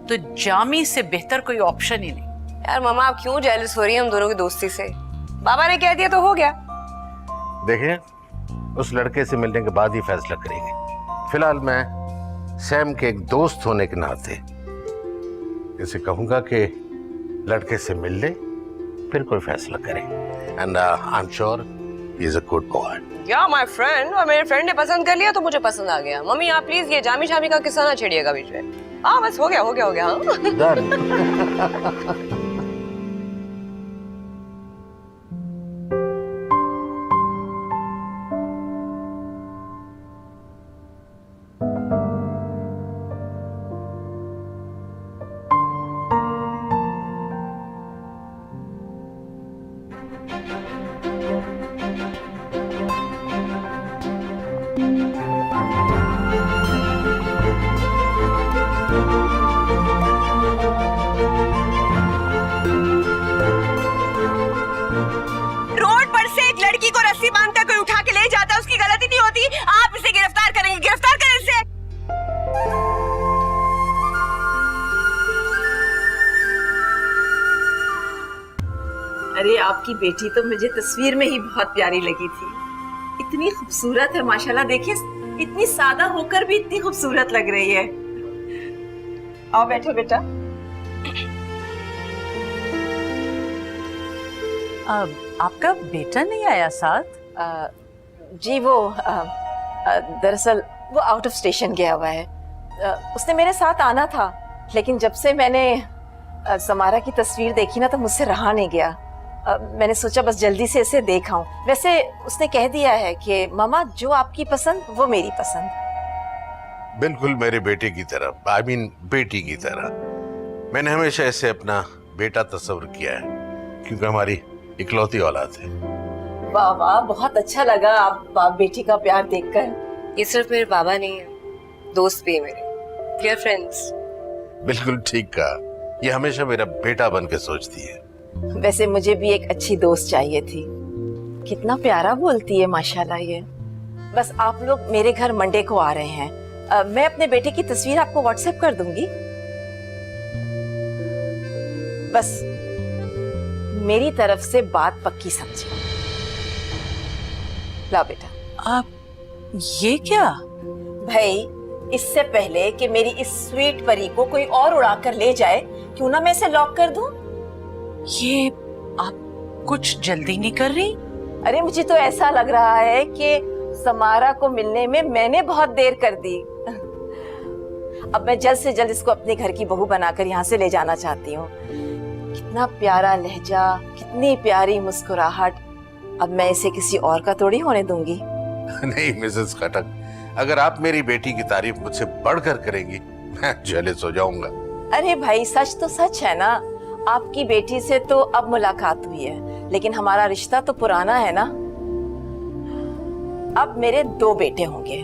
तो जामी से बेहतर कोई ऑप्शन ही नहीं। यार मामा आप क्यों जेलस हो रही हैं हम दोनों की दोस्ती से? बाबा ने कह दिया तो हो गया। देखिए उस लड़के से मिलने के बाद ही फैसला करेंगे। फिलहाल मैं सैम के एक दोस्त होने के नाते इसे कहूंगा कि लड़के से मिल ले, फिर कोई फैसला करें। And I am sure he is a good boy. या माय फ्रेंड, और मेरे फ्रेंड ने पसंद कर लिया तो मुझे पसंद आ गया। मम्मी आप प्लीज ये जामी शामी का किस्सा ना छेड़िएगा बीच में। हाँ बस हो गया हाँ। डन। रोड पर से एक लड़की को रस्सी बांधकर कोई उठा के ले जाता, उसकी गलती नहीं होती। आप इसे गिरफ्तार करेंगे, गिरफ्तार करें इसे। अरे आपकी बेटी तो मुझे तस्वीर में ही बहुत प्यारी लगी थी। इतनी खूबसूरत है माशाल्लाह, देखिए इतनी सादा होकर भी इतनी खूबसूरत लग रही है। आओ बैठो बेटा। आपका बेटा नहीं आया साथ? जी वो दरअसल वो आउट ऑफ स्टेशन गया हुआ है। उसने मेरे साथ आना था, लेकिन जब से मैंने समारा की तस्वीर देखी ना तो मुझसे रहा नहीं गया। मैंने सोचा बस जल्दी से इसे देख आऊं। वैसे उसने कह दिया है कि मामा जो आपकी पसंद वो मेरी पसंद। बिल्कुल मेरे बेटे की तरह, आई मीन बेटी की तरह। मैंने हमेशा इसे अपना बेटा तस्वीर किया है, क्योंकि हमारी इकलौती औलाद है। वाह वाह, बहुत अच्छा लगा आप बाप बेटी का प्यार देखकर। ये सिर्फ मेरे बाबा नहीं है, दोस्त भी है मेरे, डियर फ्रेंड्स। बिल्कुल ठीक कहा, ये हमेशा मेरा बेटा बन के सोचती है। वैसे मुझे भी एक अच्छी दोस्त चाहिए थी। कितना प्यारा बोलती है माशाल्लाह ये। बस आप लोग मेरे घर मंडे को आ रहे हैं। मैं अपने बेटे की तस्वीर आपको व्हाट्सएप कर दूंगी। बस मेरी तरफ से बात पक्की समझे। लाओ बेटा। आप ये क्या? भाई इससे पहले कि मेरी इस स्वीट परी को कोई और उड़ा कर ले जाए, क्यों ना मैं इसे लॉक कर दूं? ये आप कुछ जल्दी नहीं कर रही? अरे मुझे तो ऐसा लग रहा है कि समारा को मिलने में मैंने बहुत देर कर दी। अब मैं जल्द से जल्द इसको अपने घर की बहू बनाकर यहाँ से ले जाना चाहती हूँ। कितना प्यारा लहजा, कितनी प्यारी मुस्कुराहट। अब मैं इसे किसी और का थोड़ी होने दूंगी। नहीं मिसेस खटक, अगर आप मेरी बेटी की तारीफ मुझसे बढ़कर करेंगी मैं जेलस हो जाऊंगा। अरे भाई सच तो सच है ना, आपकी बेटी से तो अब मुलाकात हुई है, लेकिन हमारा रिश्ता तो पुराना है ना। अब मेरे 2 बेटे होंगे,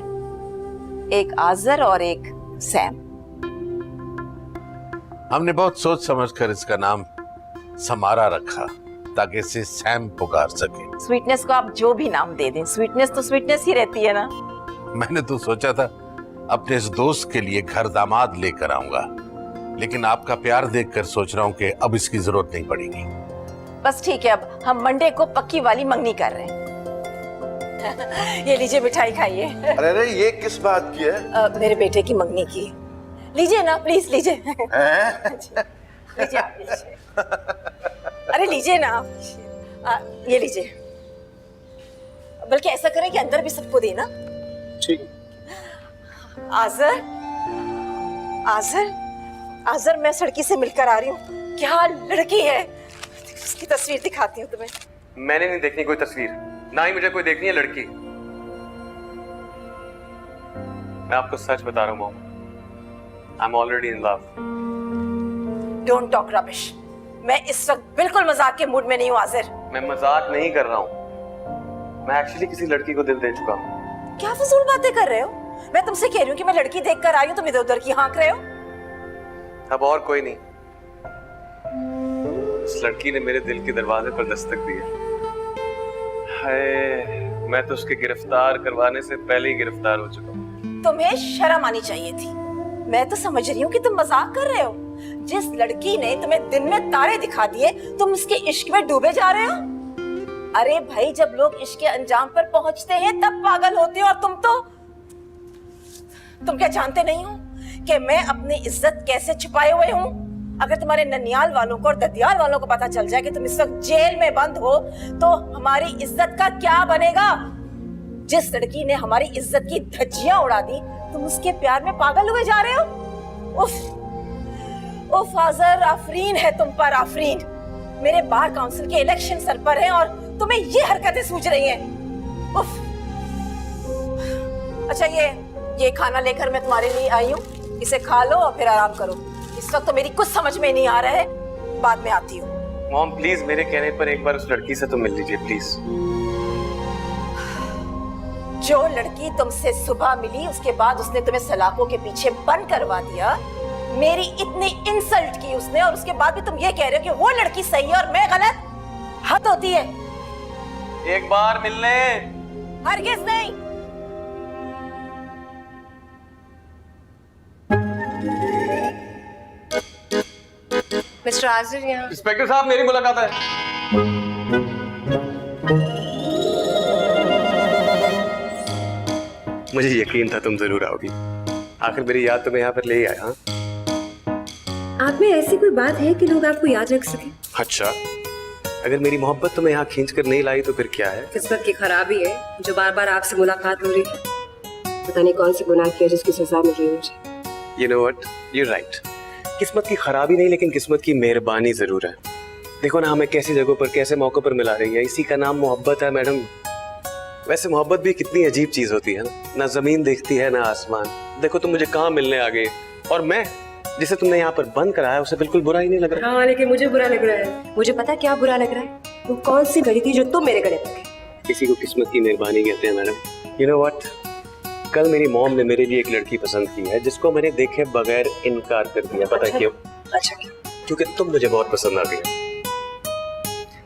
एक आजर और एक सैम। हमने बहुत सोच समझकर इसका नाम समारा रखा, ताकि इसे सैम पुकार सके। स्वीटनेस को आप जो भी नाम दे दें, स्वीटनेस तो स्वीटनेस ही रहती है ना। मैंने तो सोचा था अपने इस दोस्त के लिए घर दामाद लेकर आऊंगा, लेकिन आपका प्यार देखकर सोच रहा हूँ कि अब इसकी जरूरत नहीं पड़ेगी। बस ठीक है, अब हम मंडे को पक्की वाली मंगनी कर रहे हैं। ये लीजिए मिठाई खाइए। अरे ये किस बात की है? मेरे बेटे की मंगनी की। लीजिए ना प्लीज, लीजिए। लीजिए आप लीजिए। अरे लीजिए ना, ये लीजिए। बल्कि ऐसा करें कि अंदर भी सबको देना। ठीक। आजर, आजर, आजर मैं सड़की से मिलकर आ रही हूँ। क्या लड़की है, की तस्वीर दिखाती हूँ तुम्हें। मैंने नहीं देखनी कोई तस्वीर, ना ही मुझे कोई देखनी है लड़की। मैं आपको सच बता रहा हूँ mom, I am already in love. Don't talk rubbish. मैं इस वक्त बिल्कुल मजाक के मूड में नहीं हूँ आजिर। मैं मजाक नहीं कर रहा हूँ, मैं एक्चुअली किसी लड़की को दिल दे चुका हूँ। क्या फजूल बातें कर रहे हो? मैं तुमसे कह रही हूँ कि मैं लड़की देख कर आई हूँ, तुम इधर उधर की हाँक रहे हो। अब और कोई नहीं, उस लड़की ने मेरे दिल के दरवाजे पर दस्तक दी है। हाय, मैं तो उसके गिरफ्तार करवाने से पहले ही गिरफ्तार हो चुका हूँ। तुम्हें शर्म आनी चाहिए थी। मैं तो समझ रही हूँ कि तुम मजाक कर रहे हो। जिस लड़की ने तुम्हें दिन में तारे दिखा दिए, तुम उसके इश्क में डूबे जा रहे हो। अरे भाई, जब लोग इश्क के अंजाम पर पहुंचते हैं तब पागल होते हो, और तुम क्या जानते नहीं हो कि मैं अपनी इज्जत कैसे छुपाए हुए हूँ? अगर तुम्हारे ननियाल वालों को और ददियाल वालों को पता चल जाए कि तुम इस वक्त जेल में बंद हो, तो हमारी इज्जत का क्या बनेगा? जिस लड़की ने हमारी इज्जत की धज्जियां उड़ा दी, तुम उसके प्यार में पागल हुए जा रहे हो। उफ उफ आज़र, आफरीन है तुम पर, आफरीन। मेरे बार काउंसिल के इलेक्शन सर पर हैं और तुम्हें ये हरकतें सूझ रही हैं। उफ। अच्छा, ये खाना लेकर मैं तुम्हारे लिए आई हूँ, इसे खा लो और फिर आराम करो। इस वक्त तो मेरी कुछ समझ में नहीं आ रहा है, बाद में आती हूँ। मॉम प्लीज, मेरे कहने पर एक बार उस लड़की से तो मिल लीजिए प्लीज। जो लड़की तुमसे सुबह मिली, उसके बाद उसने तुम्हें सलाखों के पीछे बंद करवा दिया। मेरी इतनी इंसल्ट की उसने, और उसके बाद भी तुम ये कह रहे हो कि वो लड़की सही है और मैं गलत। हद होती है। एक बार मिलने। हरगिज़ नहीं। मिस्टर आजिर यहाँ। इंस्पेक्टर साहब, मेरी मुलाकात है। मुझे यकीन था तुम जरूर आओगी। आखिर मेरी याद तुम्हें यहाँ पर ले आया। हाँ, आप में ऐसी कोई बात है कि लोग आपको याद रख सके? अच्छा, अगर मेरी मोहब्बत तुम्हें यहाँ खींच कर नहीं लाई तो फिर क्या है? किस्मत की खराबी है जो बार बार आपसे मुलाकात हो रही है। पता नहीं कौन सी गुनाह किया जिसकी सजा मिल रही है मुझे। You know what? You're right. किस्मत की खराबी नहीं, लेकिन किस्मत की मेहरबानी जरूर है। देखो ना, हमें कैसी जगहों पर कैसे मौकों पर मिला रही है। इसी का नाम मोहब्बत है मैडम। वैसे मोहब्बत भी कितनी अजीब चीज होती है ना जमीन देखती है ना आसमान। देखो तुम मुझे कहाँ मिलने आ गए, और मैं जिसे तुमने यहाँ पर बंद कराया उसे बिल्कुल बुरा ही नहीं लग रहा। हाँ, लेकिन मुझे बुरा लग रहा है। मुझे पता क्या बुरा लग रहा है? वो कौन सी घड़ी थी जो तुम मेरे गले पर गए? किसी को किस्मत की मेहरबानी कहते हैं मैडम। यू नो व्हाट, कल मेरी मॉम ने मेरे लिए एक लड़की पसंद की है जिसको मैंने देखे बगैर इनकार कर दिया। पता है क्यों? अच्छा, क्योंकि तुम मुझे बहुत पसंद आ गई।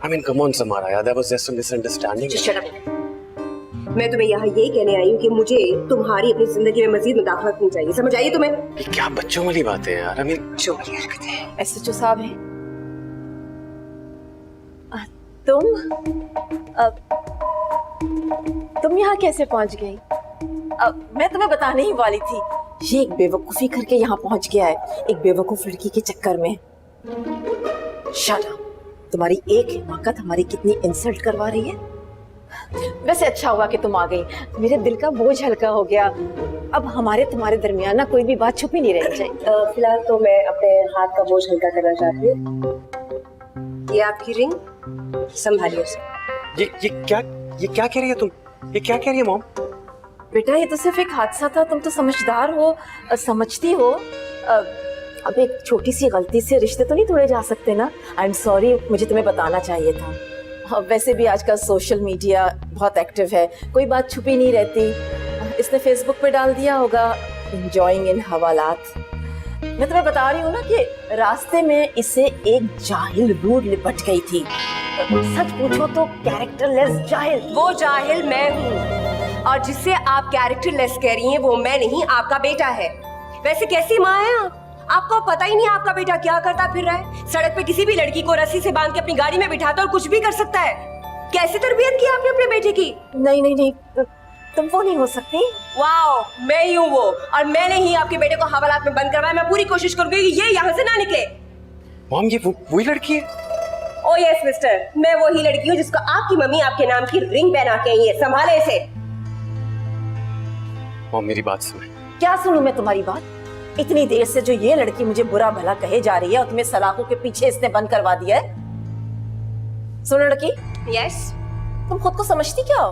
I mean, come on Samara, यार, that was just a misunderstanding. Shut up. मैं तुम्हें यहाँ यही कहने आई हूँ कि मुझे तुम्हारी अपनी जिंदगी में मजीद मुदाखलत नहीं चाहिए। समझ आई तुम्हें? ये क्या बच्चों वाली बातें हैं यार। I mean, बच्चों वाली हरकतें हैं। एसएचओ साहब हैं? तुम यहाँ कैसे पहुँच गई? मैं तुम्हें बताने ही वाली थी। ये एक बेवकूफी करके यहाँ पहुँच गया है, एक बेवकूफ लड़की के चक्कर में। Shut up. तुम्हारी एक हिमाकत हमारी कितनी इंसल्ट करवा रही है। वैसे अच्छा हुआ कि तुम आ गई, मेरे दिल का बोझ हल्का हो गया। अब हमारे तुम्हारे दरमियान ना कोई भी बात छुपी नहीं रहनी चाहिए। फिलहाल तो मैं अपने हाथ का बोझ हल्का करना चाहती हूँ। ये आपकी रिंग, संभालिए उसे। ये क्या कह रही है तुम? ये क्या कह रही है मॉम? बेटा, ये तो सिर्फ एक हादसा था, तुम तो समझदार हो, समझती हो। अब एक छोटी सी गलती से रिश्ते तो नहीं तोड़े जा सकते ना। आई एम सॉरी, मुझे तुम्हें बताना चाहिए था। वैसे भी आजकल सोशल मीडिया बहुत एक्टिव है, कोई बात छुपी नहीं रहती। इसने फेसबुक पे डाल दिया होगा, एंजॉयिंग इन हवालात। मैं तुम्हें बता रही हूँ ना कि रास्ते में इसे एक जाहिल रूड लिपट गई थी। सच पूछो तो कैरेक्टरलेस जाहिल। वो जाहिल मैं हूँ, और जिसे आप कैरेक्टरलेस कह रही हैं वो मैं नहीं, आपका बेटा है। वैसे कैसी माँ है आप? आपको पता ही नहीं आपका बेटा क्या करता फिर रहा है। सड़क पे किसी भी लड़की को रस्सी से बांध के अपनी गाड़ी में बिठाता और कुछ भी कर सकता है। कैसी तरबियत की आपने अपने बेटे की? नहीं, तुम वो नहीं हो सकती। वाओ, मैं ही हूँ वो, और मैंने ही आपके बेटे को हवालात में बंद करवाया। मैं पूरी कोशिश करूंगी कि ये यहाँ से ना निकले। मॉम, ये वही लड़की है? ओ यस मिस्टर, मैं वही लड़की हूँ जिसको आपकी मम्मी आपके नाम की रिंग पहना के आई है। संभाले इसे। मॉम, मेरी बात सुने। क्या सुनूं मैं तुम्हारी बात? इतनी देर से जो ये लड़की मुझे बुरा भला कहे जा रही है और तुम्हें सलाखों के पीछे इसने बंद करवा दिया है। सुन लड़की, यस। तुम खुद को समझती क्या हो?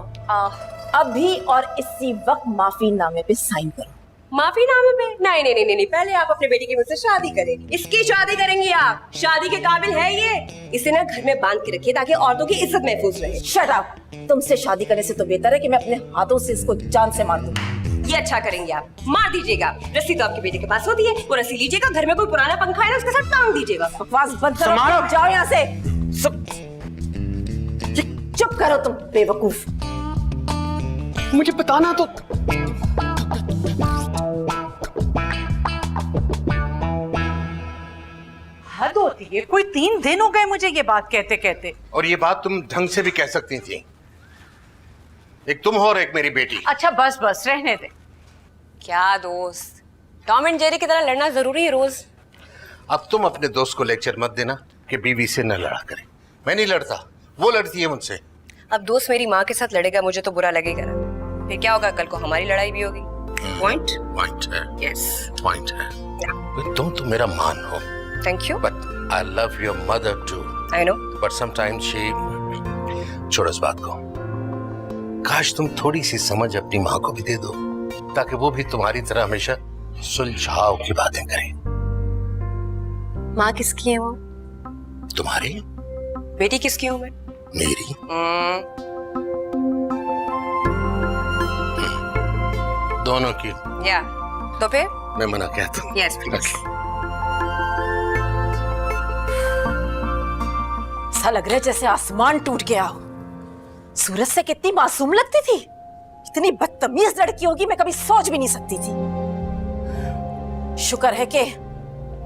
अभी और इसी वक्त माफीनामे पे साइन करो। माफीनामे पे? नहीं नहीं नहीं नहीं, पहले आप अपने बेटी की मुझसे शादी करें। इसकी शादी करेंगे आप? शादी के काबिल है ये? इसे ना घर में बांध के रखिए ताकि औरतों की इज्जत महफूज रहे। Shut up. तुमसे शादी करने से तो बेहतर है कि मैं अपने हाथों से इसको जान से मार दूं। ये अच्छा करेंगे आप, मार दीजिएगा। रस्सी तो आपके बेटे के पास होती है, वो रस्सी लीजिएगा, घर में कोई पुराना पंखा है ना उसके साथ टांग दीजिएगा। बकवास बंद करो, जाओ यहाँ से। चुप करो तुम बेवकूफ। मुझे बताना तो। हद होती है, कोई 3 दिन हो गए मुझे ये बात कहते कहते। और ये बात तुम ढंग से भी कह सकती थी। एक तुम हो और एक मेरी बेटी। अच्छा बस बस रहने दे। क्या दोस्त, टॉम एंड जेरी की तरह लड़ना जरूरी है रोज? अब तुम अपने दोस्त को लेक्चर मत देना कि बीवी से न लड़ा करे। मैं नहीं लड़ता, वो लड़ती है मुझसे। अब दोस्त मेरी माँ के साथ लड़ेगा, मुझे तो बुरा लगेगा ना। फिर क्या होगा, कल को हमारी लड़ाई भी होगी। पॉइंट? पॉइंट है। यस, पॉइंट है। तुम तो मेरा मान हो। Thank you. But I love your mother too. I know. But sometimes she. छोड़ो इस बात को। काश तुम थोड़ी सी समझ अपनी माँ को भी दे दो, ताकि वो भी तुम्हारी तरह हमेशा सुलझाव की बातें करे। माँ किसकी है वो? तुम्हारी। बेटी किसकी हूँ मैं? मेरी। दोनों की। या तो फिर मैं मना कहता हूँ। Yes please. ऐसा लग रहा है जैसे आसमान टूट गया हो। सूरज से कितनी मासूम लगती थी, इतनी बदतमीज लड़की होगी मैं कभी सोच भी नहीं सकती थी। शुक्र है कि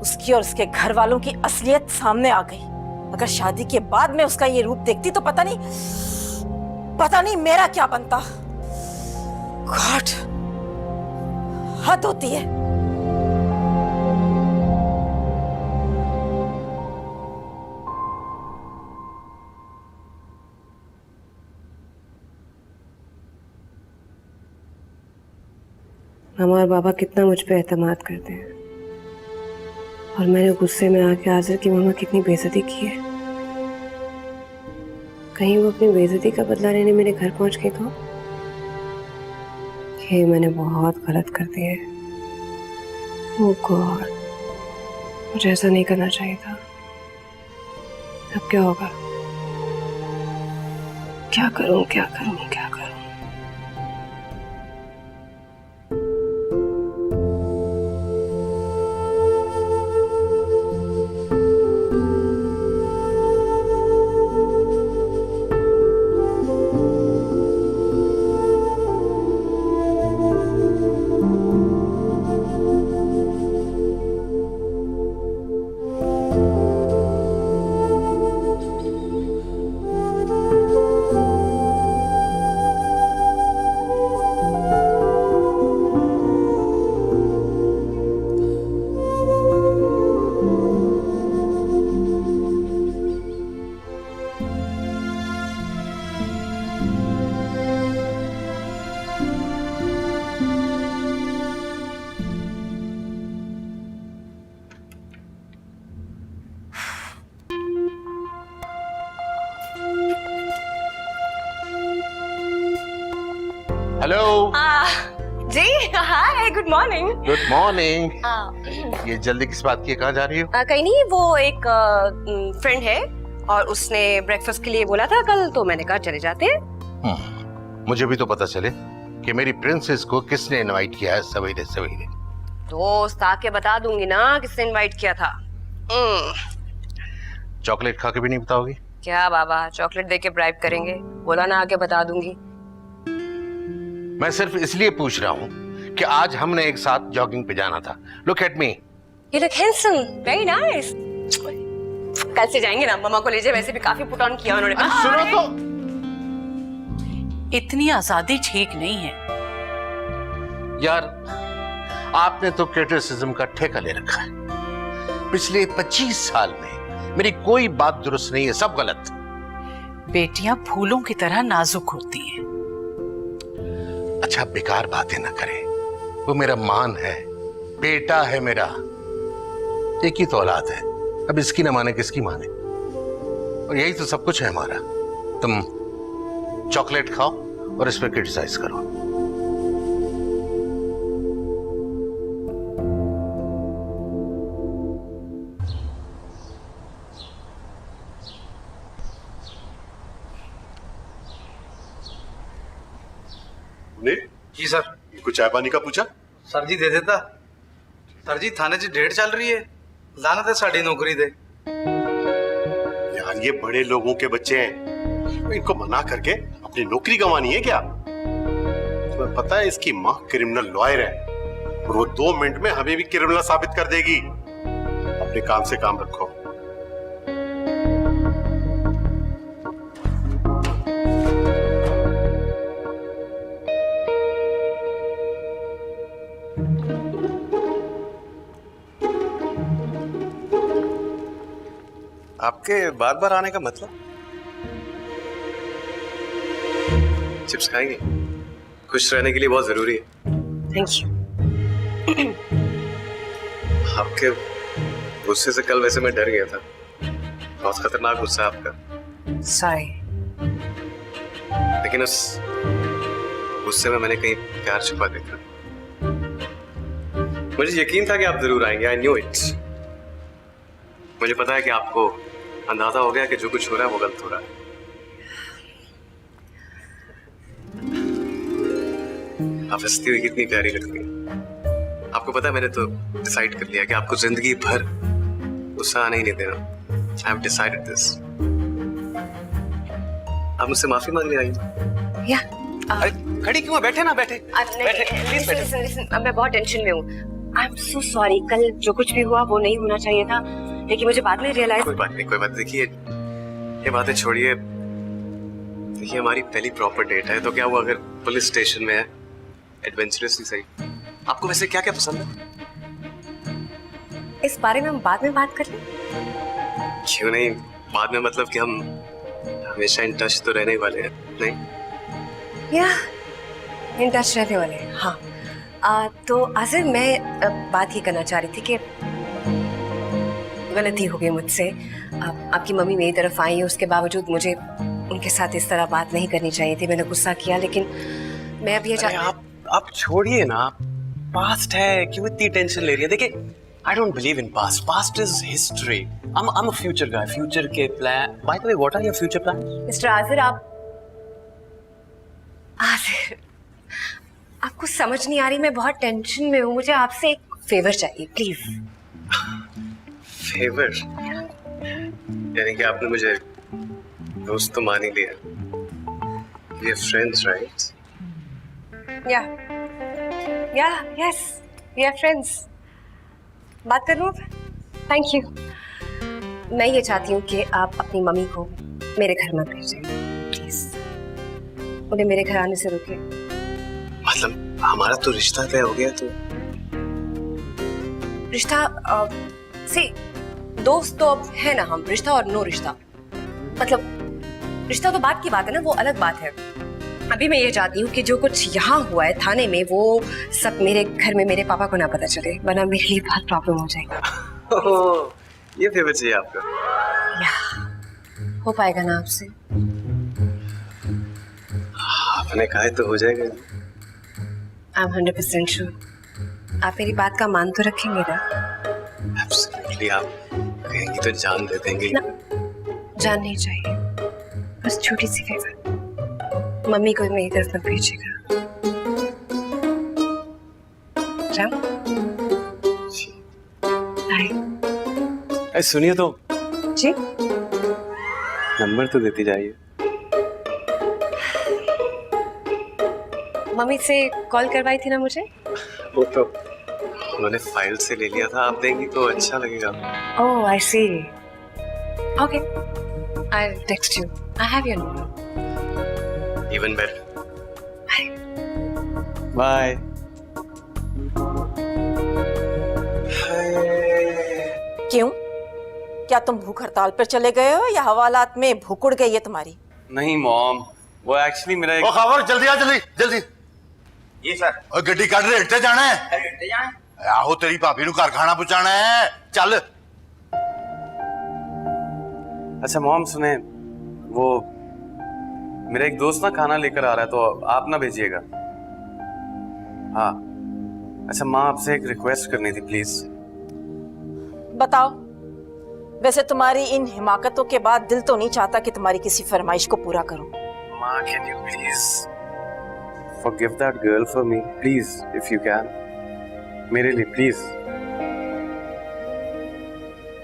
उसकी और उसके घर वालों की असलियत सामने आ गई। अगर शादी के बाद में उसका ये रूप देखती तो पता नहीं मेरा क्या बनता। गॉड, हद होती है। मामा और बाबा कितना मुझ पे एतमाद करते हैं, और मैंने गुस्से में आके हाजिर की मामा कितनी बेइज्जती की है। कहीं वो अपनी बेइज्जती का बदला लेने मेरे घर पहुंच गई तो? ये मैंने बहुत गलत कर दिया है। ओह गॉड, मुझे ऐसा नहीं करना चाहिए था। अब क्या होगा? क्या करूं क्या करूं क्या करूं? हेलो। जी हाय, गुड मॉर्निंग। Good morning. ये जल्दी किस बात की है, कहाँ जा रही हो? कहीं नहीं, वो एक फ्रेंड है और उसने ब्रेकफास्ट के लिए बोला था कल, तो मैंने कहा चले जाते हैं। मुझे भी तो पता चले कि मेरी प्रिंसेस को किसने इनवाइट किया है सवेरे सवेरे। दोस्त आके बता दूंगी ना किसने इनवाइट किया था। चॉकलेट खा के भी नहीं बताओगी? क्या बाबा, चॉकलेट देके ब्राइब करेंगे? बोला ना आके बता दूंगी। मैं सिर्फ इसलिए पूछ रहा हूँ कि आज हमने एक साथ जॉगिंग पे जाना था। Look at me. You look handsome, very nice. कल से जाएंगे ना, मम्मा को ले जाए, वैसे भी काफी पुट ऑन किया उन्होंने। सुनो तो। इतनी आजादी ठीक नहीं है यार, आपने तो क्रिटिसिज्म का ठेका ले रखा है। पिछले 25 साल में मेरी कोई बात दुरुस्त नहीं है, सब गलत। बेटियां फूलों की तरह नाजुक होती हैं। अच्छा, बेकार बातें ना करें। वो मेरा मान है, बेटा है मेरा। एक ही तो औलाद है, अब इसकी ना माने किसकी माने? और यही तो सब कुछ है हमारा। तुम चॉकलेट खाओ और इस पर क्रिटिसाइज करो। जी सर। कुछ चाय पानी का पूछा? सर जी दे देता। सर जी थाने 'ਚ ढेड़ चल रही है, लानत है साड़ी नौकरी दे। यार ये बड़े लोगों के बच्चे हैं, इनको मना करके अपनी नौकरी गंवानी है क्या? तुम्हें पता है इसकी माँ क्रिमिनल लॉयर है और वो 2 मिनट में हमें भी क्रिमिनल साबित कर देगी। अपने काम से काम रखो। आपके बार बार आने का मतलब? चिप्स खाएंगे? खुश रहने के लिए बहुत जरूरी है। Thank you. आपके गुस्से से कल वैसे मैं डर गया था, बहुत खतरनाक गुस्सा है आपका। सॉरी। लेकिन उस गुस्से में मैंने कहीं प्यार छुपा देखा। मुझे यकीन था कि आप जरूर आएंगे। I knew it. मुझे पता है कि आपको अंदाजा हो गया कि जो कुछ हो रहा है वो गलत हो रहा है। आप हंसती हुई कितनी प्यारी लगती है। आपको पता है मैंने तो डिसाइड कर लिया कि आपको जिंदगी भर गुस्सा आने ही नहीं देना। I have decided this. आप मुझसे माफी मांगने आई? या खड़ी क्यों है? बैठे ना, बैठे। लिसन, मैं बहुत टेंशन में हूँ। I am so sorry. कल जो कुछ भी हुआ वो नहीं होना चाहिए था, लेकिन मुझे बाद में रियलाइज। कोई बात नहीं, कोई बात। देखिए ये बातें छोड़िए। देखिए हमारी पहली प्रॉपर डेट है, तो क्या हुआ अगर पुलिस स्टेशन में है, एडवेंचरसली सही। आपको वैसे क्या क्या पसंद है? इस बारे में हम बाद में बात कर लें। क्यों नहीं? बाद में मतलब कि हम हमेशा इन टच तो रहने ही वाले हैं, नहीं? या इन टच रहने वाले हैं, हाँ। तो आसिर मैं बात ये करना चाह रही थी कि गलती हो गई मुझसे। आपकी मम्मी मेरी तरफ आई है, उसके बावजूद मुझे उनके साथ इस तरह बात नहीं करनी चाहिए थी। मैंने गुस्सा किया, लेकिन मैं अब ये आप छोड़िए ना, पास्ट है, क्यों इतनी टेंशन ले रही है? देखिए I don't believe in past. Past is history. I am a future guy. Future के plan. By the way what are your future plan? Mister Asir, Asir आपको समझ नहीं आ रही, मैं बहुत टेंशन में हूँ। मुझे आपसे एक फेवर चाहिए, प्लीज। फेवर? यानी कि आपने मुझे दोस्त तो मान ही लिया। We are friends, right? Yes, we are friends. बात कर लूँ? Thank you. मैं ये चाहती हूँ कि आप अपनी मम्मी को मेरे घर मत भेजें, प्लीज। उन्हें मेरे घर आने से रोके। मतलब हमारा तो रिश्ता तय हो गया, तो रिश्ता से दोस्त तो अब है ना हम। रिश्ता और नो रिश्ता, मतलब रिश्ता तो बात की बात है ना, वो अलग बात है। अभी मैं ये चाहती हूँ कि जो कुछ यहाँ हुआ है थाने में, वो सब मेरे घर में मेरे पापा को ना पता चले, वरना मेरे लिए बहुत प्रॉब्लम हो जाएगा। ये फेवर चाहिए आपका? हो पाएगा ना आपसे? आपने कहा तो हो जाएगा। I am 100% sure. आप मेरी बात का मान तो रखेंगे ना? एब्सोल्युटली। आप कहेंगी तो जान दे देंगे ना, जान नहीं चाहिए, बस छोटी सी फेवर। मम्मी को मेरी तरफ मत भेजिएगा। बाय। सुनिए तो जी, नंबर तो देती जाइए। मम्मी से कॉल करवाई थी ना मुझे? वो तो उन्होंने फाइल से ले लिया था, आप देंगी तो अच्छा लगेगा। Oh I see. Okay, I will text you. I have your number. Even better. Bye. क्यों? क्या तुम भूख हड़ताल पर चले गए हो या हवालात में भूख उड़ गई है तुम्हारी? नहीं मॉम, वो एक्चुअली मेरा ओ खबर जल्दी आ, जल्दी जल्दी। ये सर। और गड्डी काट रहे हटते जाना है। आहो तेरी भाभी नु कारखाना पहुंचाना है, चल। अच्छा मॉम सुने, वो मेरा एक दोस्त ना खाना लेकर आ रहा है, तो आप ना भेजिएगा। हाँ। अच्छा माँ, आपसे एक रिक्वेस्ट करनी थी प्लीज। बताओ। वैसे तुम्हारी इन हिमाकतों के बाद दिल तो नहीं चाहता कि तुम्हारी किसी फरमाइश को पूरा करूं। माँ, can you please forgive that girl for me, please, if you can. मेरे लिए प्लीज।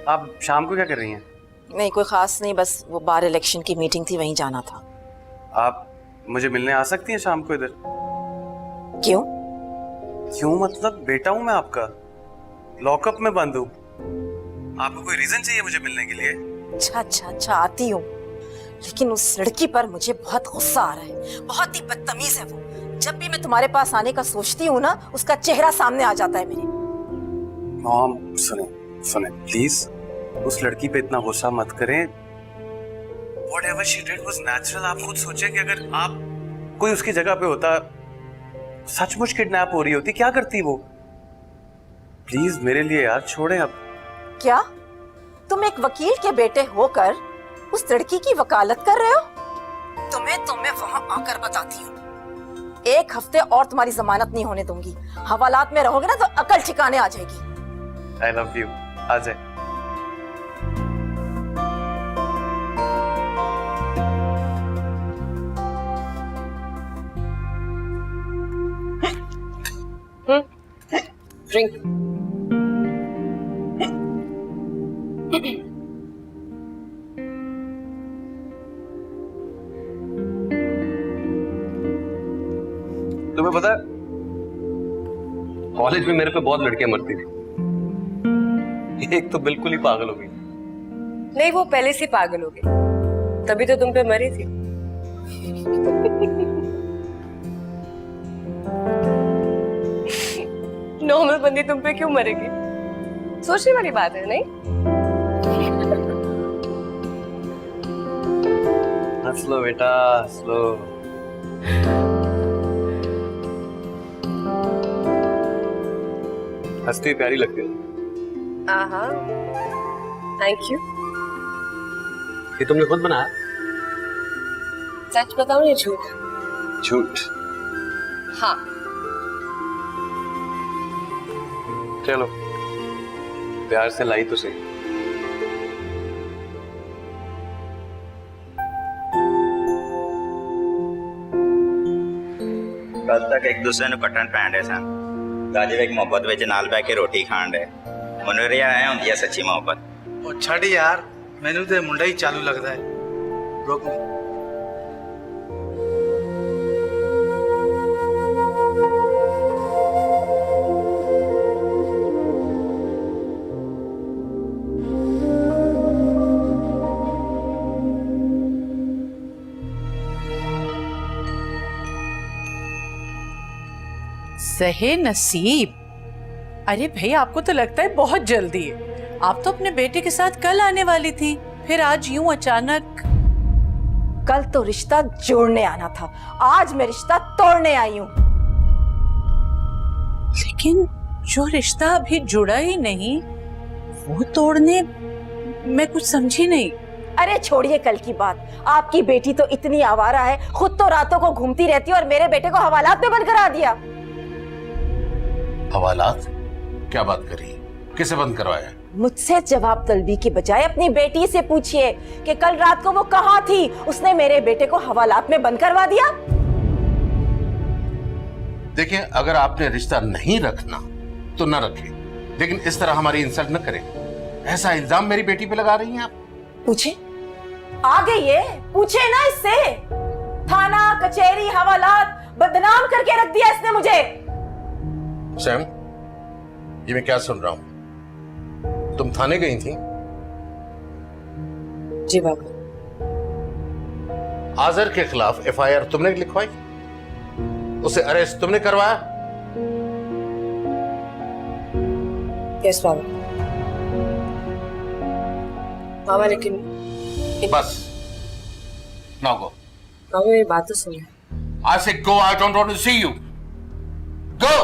आप शाम को क्या कर रही हैं? नहीं, कोई खास नहीं, बस वो बार इलेक्शन की मीटिंग थी, वहीं जाना था। आप मुझे मिलने आ सकती हैं शाम को इधर? क्यों? क्यों मतलब, बेटा हूं मैं आपका, लॉकअप में बंद हूं। आपको कोई रीजन चाहिए मुझे मिलने के लिए? अच्छा आती हूँ, लेकिन उस लड़की पर मुझे बहुत गुस्सा आ रहा है। बहुत ही बदतमीज है वो। जब भी मैं तुम्हारे पास आने का सोचती हूँ ना, उसका चेहरा सामने आ जाता है मेरे। मॉम सुने प्लीज, उस लड़की पे इतना गुस्सा मत करें। Whatever she did was natural। आप खुद सोचें कि अगर आप कोई उसकी जगह पे होता, सचमुच किडनैप हो रही होती, क्या करती वो? प्लीज मेरे लिए यार, छोड़ें अब। क्या तुम एक वकील के बेटे होकर उस लड़की की वकालत कर रहे हो? तुम्हें वहां आकर बताती हूँ। एक हफ्ते और तुम्हारी जमानत नहीं होने दूंगी। हवालात में रहोगे ना तो अकल ठिकाने आ जाएगी। आई लव यू। आ जाए। ड्रिंक। तुम्हें पता है, कॉलेज में मेरे पे बहुत लड़कियां मरती थी। एक तो बिल्कुल ही पागल हो गई। नहीं, वो पहले से पागल हो गई, तभी तो तुम पे मरी थी। नॉर्मल बंदी तुम पे क्यों मरेगी? सोचने वाली बात है, नहीं? स्लो बेटा, स्लो। हंसती हुई प्यारी लगती हो। आहा, थैंक यू। ये तुमने खुद बनाया? सच बताओ या झूठ? झूठ। हाँ। चलो, प्यार से लाई तो सही। कल तक एक दूसरे ने कटन पैंडे सन, गाजी एक मोहब्बत विच नाल बैठ के रोटी खाण दे। मुनरिया है हुंदी है सच्ची मोहब्बत। ਉਹ ਛੱਡ ਯਾਰ, ਮੈਨੂੰ ਤੇ ਮੁੰਡਾ ਹੀ ਚਾਲੂ ਲੱਗਦਾ ਹੈ। ਰੁਕ। सहे नसीब। अरे भाई, आपको तो लगता है बहुत जल्दी है। आप तो अपने बेटे के साथ कल आने वाली थी, फिर आज यूं अचानक। कल तो रिश्ता जोड़ने आना था, आज मैं रिश्ता तोड़ने आई हूँ। लेकिन जो रिश्ता अभी जुड़ा ही नहीं, वो तोड़ने मैं कुछ समझी नहीं। अरे छोड़िए कल की बात। आपकी बेटी तो इतनी आवारा है, खुद तो रातों को घूमती रहती है और मेरे बेटे को हवालात में बंद करा दिया। हवालात? क्या बात करी? किसे बंद करवाया? मुझसे जवाब तलबी के बजाय अपनी बेटी से पूछिए कि कल रात को वो कहाँ थी। उसने मेरे बेटे को हवालात में बंद करवा दिया। देखिए, अगर आपने रिश्ता नहीं रखना तो ना रखें, लेकिन इस तरह हमारी इंसल्ट न करें। ऐसा इल्जाम मेरी बेटी पे लगा रही हैं आप। पूछे, आ गई है, पूछे ना इससे। थाना कचहरी हवालात बदनाम करके रख दिया इसने मुझे। सैम, ये मैं क्या सुन रहा हूं? तुम थाने गई थी? जी बाबा। आजर के खिलाफ एफआईआर तुमने लिखवाई? उसे अरेस्ट तुमने करवाया? यस बाबा। बाबा लेकिन बस, नाउ गो। बाबा मेरी बात तो सुनिए। I said go, I don't want to see you. Go!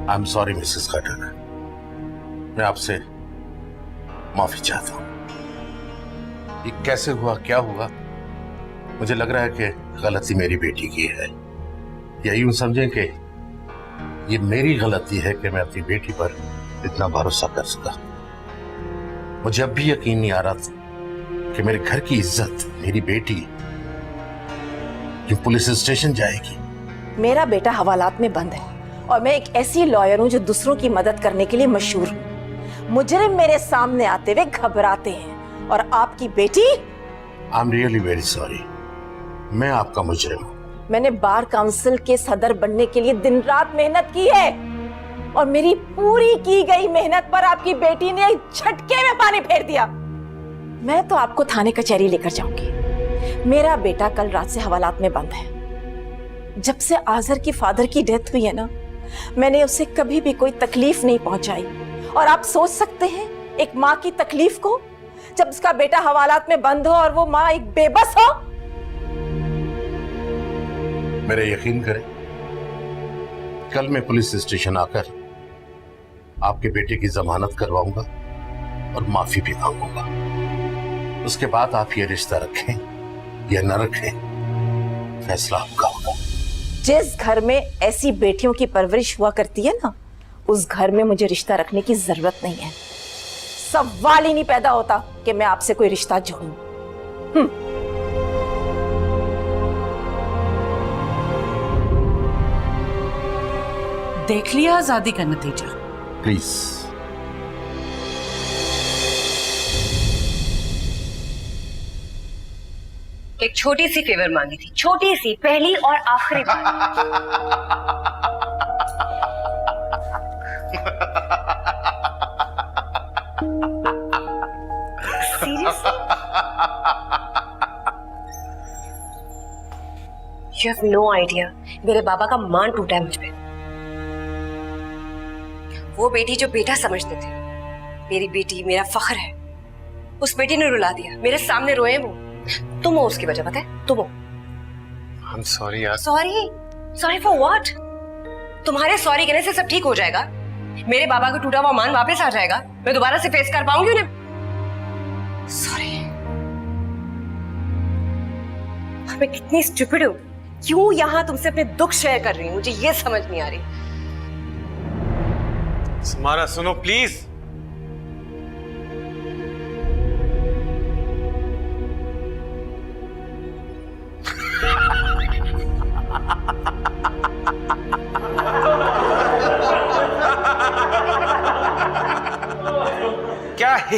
I am sorry Mrs Khattar, मैं आपसे माफी चाहता हूं। ये कैसे हुआ, क्या हुआ, मुझे लग रहा है कि गलती मेरी बेटी की है, या यूं समझें कि ये मेरी गलती है कि मैं अपनी बेटी पर इतना भरोसा कर सका। मुझे अब भी यकीन नहीं आ रहा था कि मेरे घर की इज्जत, मेरी बेटी जो पुलिस स्टेशन जाएगी। मेरा बेटा हवालात में बंद है और मैं एक ऐसी लॉयर हूं जो दूसरों की मदद करने के लिए मशहूर हूं। मुजरिम मेरे सामने आते हुए घबराते हैं और आपकी बेटी। I am really very sorry, मैं आपका मुजरिम हूं। मैंने बार काउंसिल के सदर बनने के लिए दिन रात मेहनत की है और मेरी पूरी की गई मेहनत पर आपकी बेटी ने एक झटके में पानी फेर दिया। मैं तो आपको थाने कचहरी लेकर जाऊंगी। मेरा बेटा कल रात से हवालात में बंद है। जब से आजर की फादर की डेथ हुई है ना, मैंने उसे कभी भी कोई तकलीफ नहीं पहुंचाई। और आप सोच सकते हैं एक माँ की तकलीफ को, जब उसका बेटा हवालात में बंद हो और वो माँ एक बेबस हो। मेरा यकीन करें, कल मैं पुलिस स्टेशन आकर आपके बेटे की जमानत करवाऊंगा और माफी भी मांगूंगा। उसके बाद आप ये रिश्ता रखें या न रखें, फैसला आपका होगा। जिस घर में ऐसी बेटियों की परवरिश हुआ करती है ना, उस घर में मुझे रिश्ता रखने की जरूरत नहीं है। सवाल ही नहीं पैदा होता कि मैं आपसे कोई रिश्ता जोड़ूं। देख लिया आजादी का नतीजा। प्लीज। एक छोटी सी फेवर मांगी थी, छोटी सी, पहली और आखिरी बार। You have no idea, मेरे बाबा का मान टूटा है मुझ पे। वो बेटी जो बेटा समझते थे, मेरी बेटी मेरा फख्र है, उस बेटी ने रुला दिया। मेरे सामने रोए वो। तुम हो उसकी वजह, पता है? तुम हो। I'm sorry यार। सॉरी? Sorry for what? तुम्हारे सॉरी कहने से सब ठीक हो जाएगा? मेरे बाबा का टूटा हुआ मान वापस आ जाएगा? मैं दोबारा से फेस कर पाऊंगी उन्हें? सॉरी। मैं कितनी स्टूपिड हूँ, क्यों यहाँ तुमसे अपने दुख शेयर कर रही हूँ, मुझे ये समझ नहीं आ रही। समारा सुनो प्लीज। क्या है?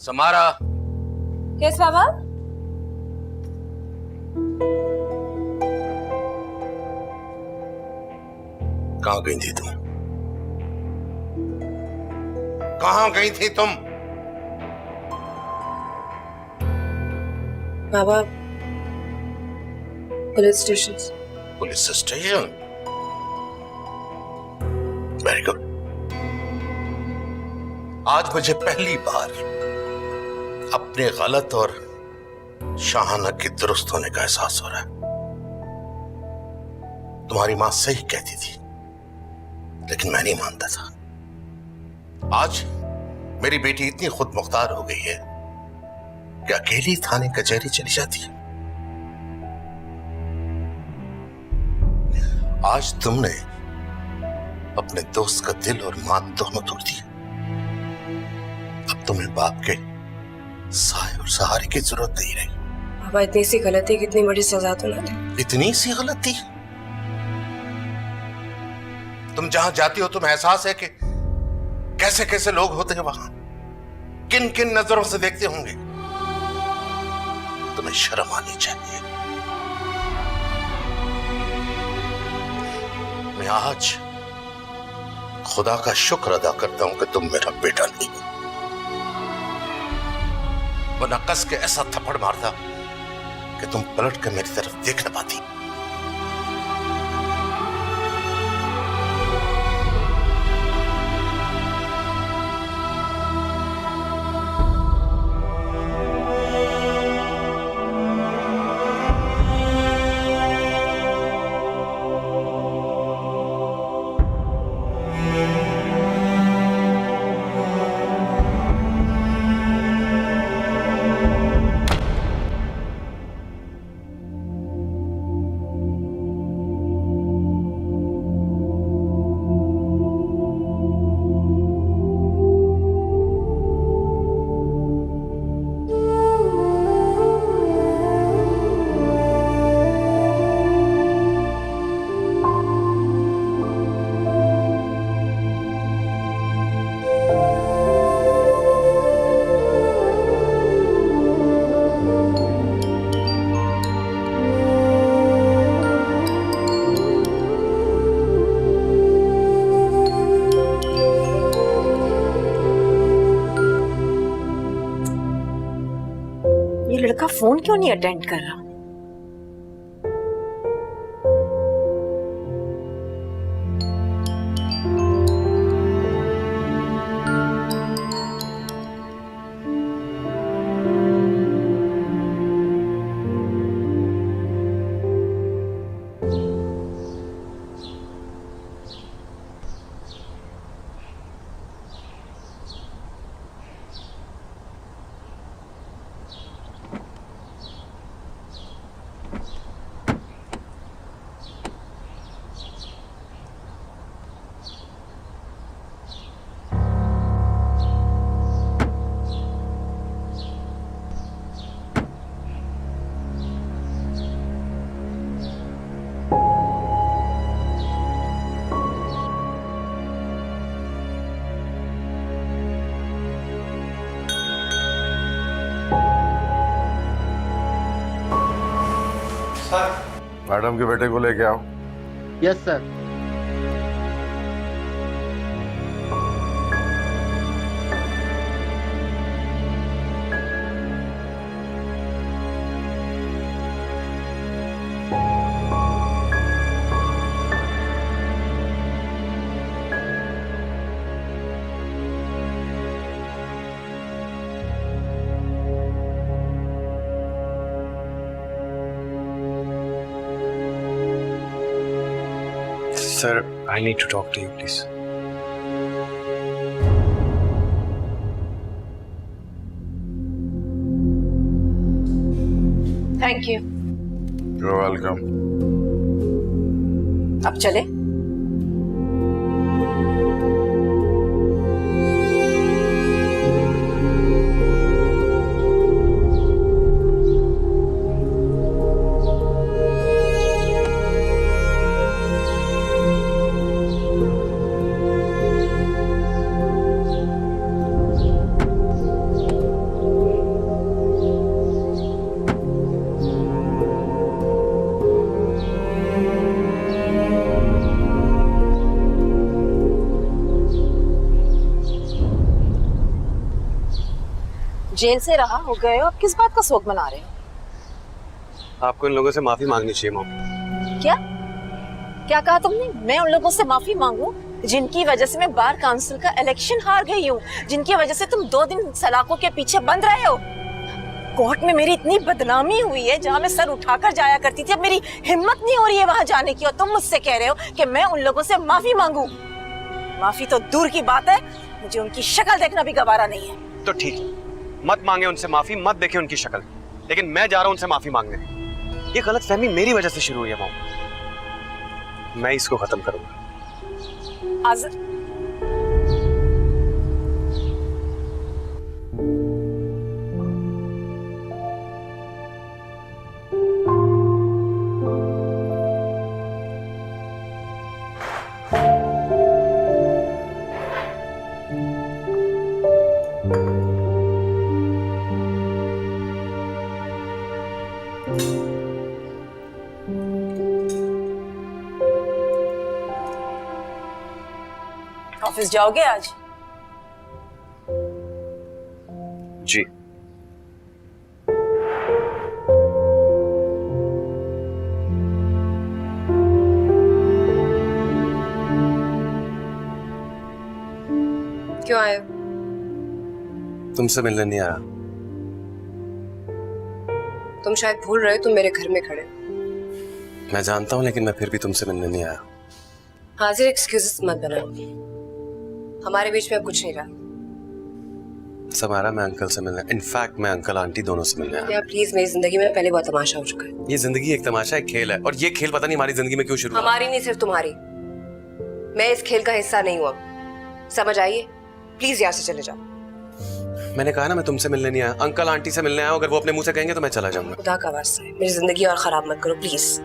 समारा। यस बाबा। कहाँ गई थी तुम? कहाँ गई थी तुम? बाबा, police station. Police station? Very good. आज मुझे पहली बार अपने गलत और शाहाना के दुरुस्त होने का एहसास हो रहा है। तुम्हारी मां सही कहती थी, लेकिन मैं नहीं मानता था। आज मेरी बेटी इतनी खुद मुख्तार हो गई है कि अकेली थाने कचहरी चली जाती है। आज तुमने अपने दोस्त का दिल और मान दोनों तोड़ दिए। अब तुम्हें बाप के साए और सहारे की जरूरत नहीं रही। बाबा, इतनी सी गलती कितनी बड़ी सजा तो ना दे। इतनी सी गलती? तुम जहां जाती हो तुम्हें एहसास है कि कैसे कैसे लोग होते हैं वहां, किन किन नजरों से देखते होंगे। तुम्हें शर्म आनी चाहिए। मैं आज खुदा का शुक्र अदा करता हूं कि तुम मेरा बेटा नहीं हो, वरना कस के ऐसा थप्पड़ मारता कि तुम पलट कर मेरी तरफ देख न पाती। फोन क्यों नहीं अटेंड कर रहा? मैडम के बेटे को लेके आओ। Yes sir. Sir, I need to talk to you, please. Thank you. You're welcome. अब चले? जेल से रहा हो गए हो, अब किस बात का शोक मना रहे हो? आपको इन लोगों से माफी मांगनी चाहिए मॉम। क्या क्या कहा तुमने? मैं उन लोगों से माफी मांगू जिनकी वजह से मैं बार काउंसिल का इलेक्शन हार गई हूँ, जिनकी वजह से तुम 2 दिन सलाखों के पीछे बंद रहे हो? कोर्ट में मेरी इतनी बदनामी हुई है, जहाँ मैं सर उठाकर जाया करती थी, अब मेरी हिम्मत नहीं हो रही है वहां जाने की, और तुम मुझसे कह रहे हो कि मैं उन लोगों से माफी मांगू? माफी तो दूर की बात है, मुझे उनकी शक्ल देखना भी गवारा नहीं है। तो ठीक है, मत मांगे उनसे माफी, मत देखे उनकी शक्ल, लेकिन मैं जा रहा हूं उनसे माफी मांगने। ये गलतफहमी मेरी वजह से शुरू हुई है मॉम, मैं इसको खत्म करूंगा। आज ऑफिस जाओगे आज? जी। क्यों आए हो? तुमसे मिलने नहीं आया। तुम शायद भूल रहे हो तुम मेरे घर में खड़े। मैं जानता हूँ, लेकिन मैं फिर भी तुमसे मिलने नहीं आया। हाजिर एक्सक्यूजेस मत बनाओ, हमारे बीच में अब कुछ नहीं रहा। समारा, मैं अंकल से मिलने, इनफैक्ट मैं अंकल आंटी दोनों से मिलने आया। यार प्लीज, मेरी जिंदगी में पहले बहुत तमाशा हो चुका है। ये जिंदगी एक तमाशा, एक खेल है, और ये खेल पता नहीं हमारी जिंदगी में क्यों शुरू हुआ। हमारी नहीं, सिर्फ तुम्हारी। मैं इस खेल का हिस्सा नहीं हूँ, समझ आइए? प्लीज यहाँ से चले जाओ। मैंने कहा ना, मैं तुमसे मिलने नहीं आया, अंकल आंटी से मिलने आया। अगर वो अपने मुंह से कहेंगे तो मैं चला जाऊंगा। खुदा का वास्ता है, मेरी जिंदगी और खराब मत करो प्लीज।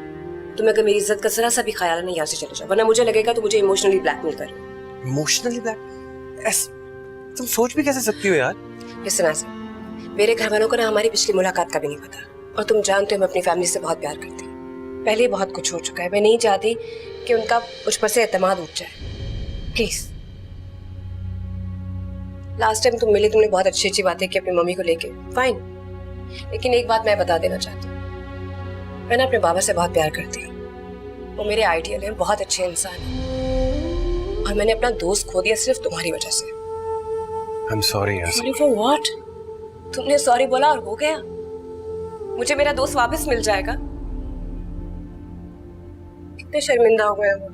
तुम्हें अगर मेरी इज्जत का जरा सा भी ख्याल है, नहीं यहाँ से चले जाओ, वरना मुझे लगेगा तो मुझे इमोशनली ब्लैकमेल कर। Emotionally black? तुम सोच भी कैसे सकती हो यार? लिसन ऐसा, मेरे घर वालों को ना हमारी पिछली मुलाकात का भी नहीं पता, और तुम जानते हो मैं अपनी फैमिली से बहुत प्यार करती हूँ। पहले ही बहुत कुछ हो चुका है, मैं नहीं चाहती कि उनका मुझ पर से एतमाद उठ जाए। प्लीज। लास्ट टाइम तुम मिली, तुमने बहुत अच्छी अच्छी बातें की अपनी मम्मी को लेके, फाइन, लेकिन एक बात मैं बता देना चाहती हूँ, मैं ना अपने बाबा से बहुत प्यार करती हूँ। वो मेरे आइडियल हैं, बहुत अच्छे इंसान हैं, और मैंने अपना दोस्त खो दिया सिर्फ तुम्हारी वजह से। I'm sorry यार। Sorry for what? तुमने सॉरी बोला और हो गया? मुझे मेरा दोस्त वापस मिल जाएगा? कितने शर्मिंदा हो गए वो।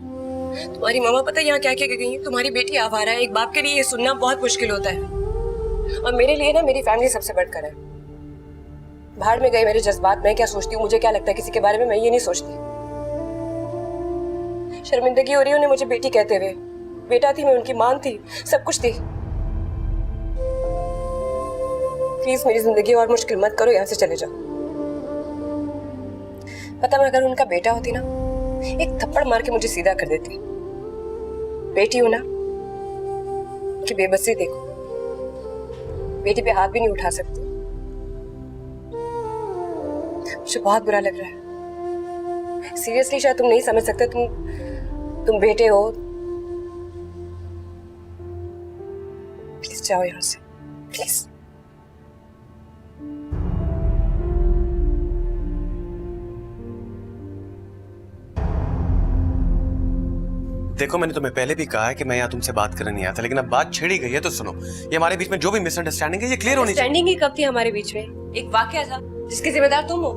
तुम्हारी मामा पता है यहाँ क्या क्या गई है? तुम्हारी बेटी आवारा है। एक बाप के लिए ये सुनना बहुत मुश्किल होता है, और मेरे लिए ना मेरी फैमिली सबसे बढ़कर है। भाड़ में गए मेरे जज्बात, मैं क्या सोचती हूँ, मुझे क्या लगता है किसी के बारे में, मैं ये नहीं सोचती। शर्मिंदगी हो रही है उन्हें मुझे बेटी कहते हुए। बेटा थी मैं, उनकी मां थी, सब कुछ थी। प्लीज मेरी जिंदगी और मुश्किल मत करो, यहाँ से चले जाओ। पता मैं अगर उनका बेटा होती ना, एक थप्पड़ मार के मुझे सीधा कर देती। बेटी हो ना, कि बेबसी देखो, बेटी पे हाथ भी नहीं उठा सकती। मुझे बहुत बुरा लग रहा है। सीरियसली शायद तुम नहीं समझ सकते, तुम बेटे हो। प्लीज जाओ यहाँ से, प्लीज। देखो मैंने तुम्हें पहले भी कहा है कि मैं यहाँ तुमसे बात करने नहीं आता, लेकिन अब बात छिड़ी गई है तो सुनो। ये हमारे बीच में जो भी मिसअंडरस्टैंडिंग है ये क्लियर होनी चाहिए। अंडरस्टैंडिंग ही कब थी हमारे बीच में? एक वाकया था जिसके जिम्मेदार तुम हो।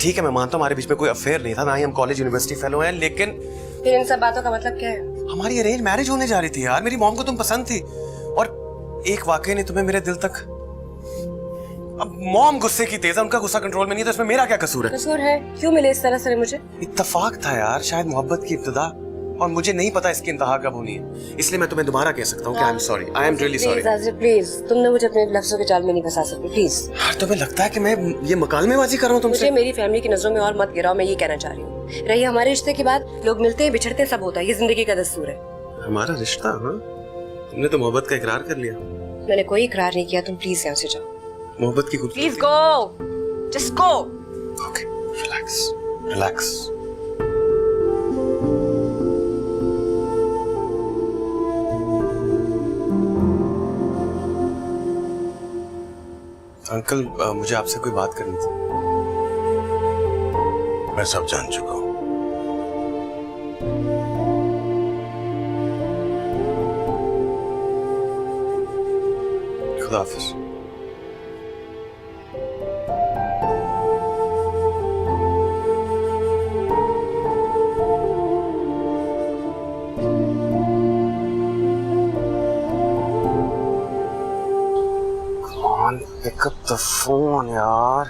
ठीक है मैं मानता हूँ हमारे बीच में कोई अफेयर नहीं था, ना ही हम कॉलेज यूनिवर्सिटी फेलो हैं, लेकिन फिर इन सब बातों का मतलब क्या है? हमारी अरेंज मैरिज होने जा रही थी यार। मेरी मॉम को तुम पसंद थी, और एक वाकये ने तुम्हें मेरे दिल तक। अब मॉम गुस्से की तेज है, उनका गुस्सा कंट्रोल में नहीं, तो इसमें मेरा क्या कसूर है? कसूर है? क्यों मिले इस तरह से मुझे? इत्तेफाक था यार, शायद मोहब्बत की इब्तिदा, और मुझे नहीं पता इसकी इंतहा कब होनी है। इसलिए मैं तुम्हें दोबारा कह सकता हूँ कि I am sorry, I am really sorry. Please तुमने मुझे अपने लफ्जों के जाल में नहीं फंसा सकते, प्लीज। यार तुम्हें लगता है कि मैं ये मकालमेबाजी कर रहा हूँ तुमसे? मुझे मेरी फैमिली की नजरों में और मत गिराओ, मैं ये कहना चाह रही हूँ। रही हमारे रिश्ते की बात, लोग मिलते हैं बिछड़ते हैं, सब होता है, ये जिंदगी का दस्तूर है। हमारा रिश्ता? हाँ, तुमने तो मोहब्बत का इकरार कर लिया। मैंने कोई इकरार नहीं किया, तुम प्लीज यहाँ से जाओ। मोहब्बत की खूबसूरती। Please go, just go. Okay, relax, relax. Uncle मुझे आपसे कोई बात करनी थी। मैं सब जान चुका हूं। खुदा हाफिज। Pick up the phone, यार।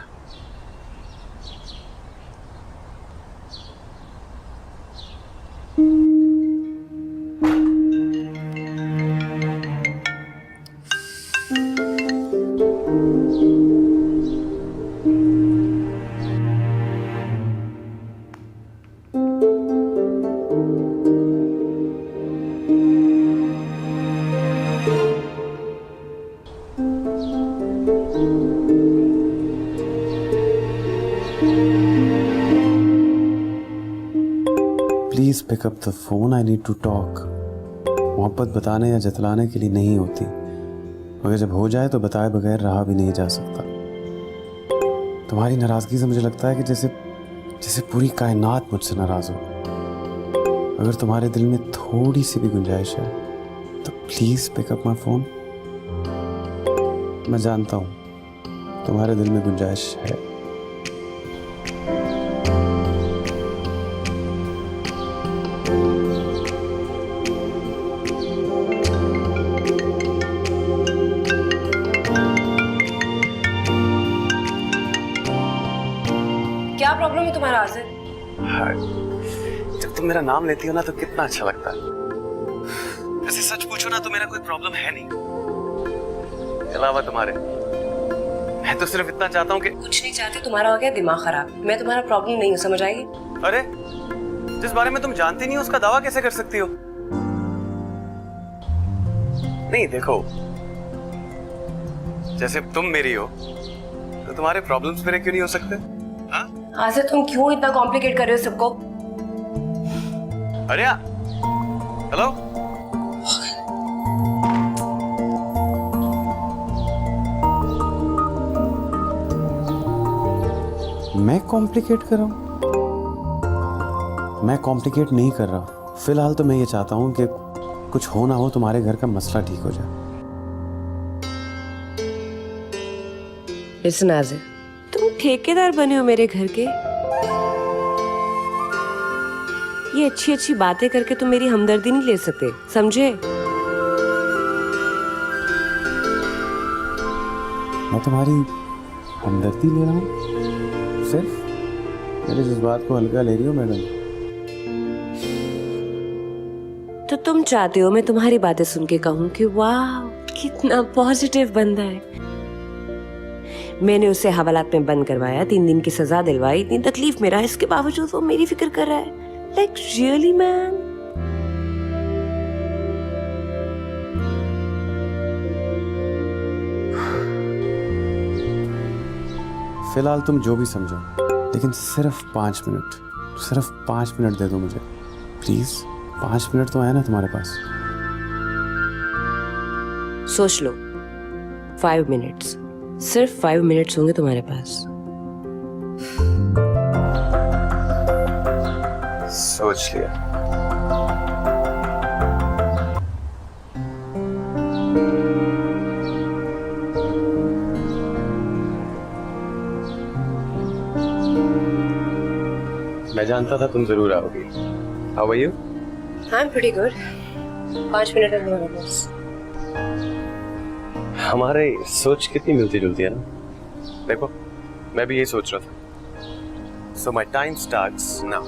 Please pick up the phone, I need to talk. मोहब्बत बताने या जतलाने के लिए नहीं होती, मगर जब हो जाए तो बताए बगैर रहा भी नहीं जा सकता। तुम्हारी नाराजगी से मुझे लगता है कि जैसे पूरी कायनात मुझसे नाराज हो। अगर तुम्हारे दिल में थोड़ी सी भी गुंजाइश है तो please pick up my phone. मैं जानता हूँ तुम्हारे दिल में गुंजाइश है। क्या प्रॉब्लम है तुम्हारा आसिफ? जब तुम मेरा नाम लेती हो ना तो कितना अच्छा लगता है। वैसे सच पूछो ना तो मेरा कोई प्रॉब्लम है नहीं, अलावा तुम्हारे। मैं तो सिर्फ इतना चाहता हूँ कि कुछ नहीं चाहती, तुम्हारा हो गया दिमाग खराब। मैं तुम्हारा प्रॉब्लम नहीं हूँ, समझ आई? अरे जिस बारे में तुम जानती नहीं हो उसका दावा कैसे कर सकती हो? नहीं देखो, जैसे तुम मेरी हो तो तुम्हारे प्रॉब्लम्स मेरे क्यों नहीं हो सकते? आसिफ तुम क्यों इतना कॉम्प्लिकेट कर रहे हो सबको? अरे हेलो, कॉम्प्लिकेट कर रहा हूँ? मैं कॉम्प्लिकेट नहीं कर रहा। फिलहाल तो मैं ये चाहता हूँ कि कुछ हो ना हो तुम्हारे घर का मसला ठीक हो जाए। लिसन आज़िज़, तुम ठेकेदार बने हो मेरे घर के। ये अच्छी अच्छी बातें करके तुम मेरी हमदर्दी नहीं ले सकते, समझे? मैं तुम्हारी हमदर्दी ले रहा हूँ? सिर्फ मेरे जज्बात को हल्का ले रही हो मैडम? तो तुम चाहते हो मैं तुम्हारी बातें सुन के कहूँ कि वाह कितना पॉजिटिव बंदा है। मैंने उसे हवालात में बंद करवाया, 3 दिन की सजा दिलवाई, इतनी तकलीफ में रहा, इसके बावजूद वो मेरी फिक्र कर रहा है। Like really man. फिलहाल तुम जो भी समझो, लेकिन सिर्फ 5 मिनट, सिर्फ 5 मिनट दे दो मुझे प्लीज। 5 मिनट तो है ना तुम्हारे पास? सोच लो, 5 मिनट्स, सिर्फ 5 मिनट्स होंगे तुम्हारे पास। सोच लिया। मैं जानता था तुम जरूर आओगी। How are you? I am pretty good. 5 minute है तुम्हारे पास। हमारे सोच कितनी मिलती जुलती है ना। देखो मैं भी यही सोच रहा था। सो माई टाइम स्टार्ट्स नाउ।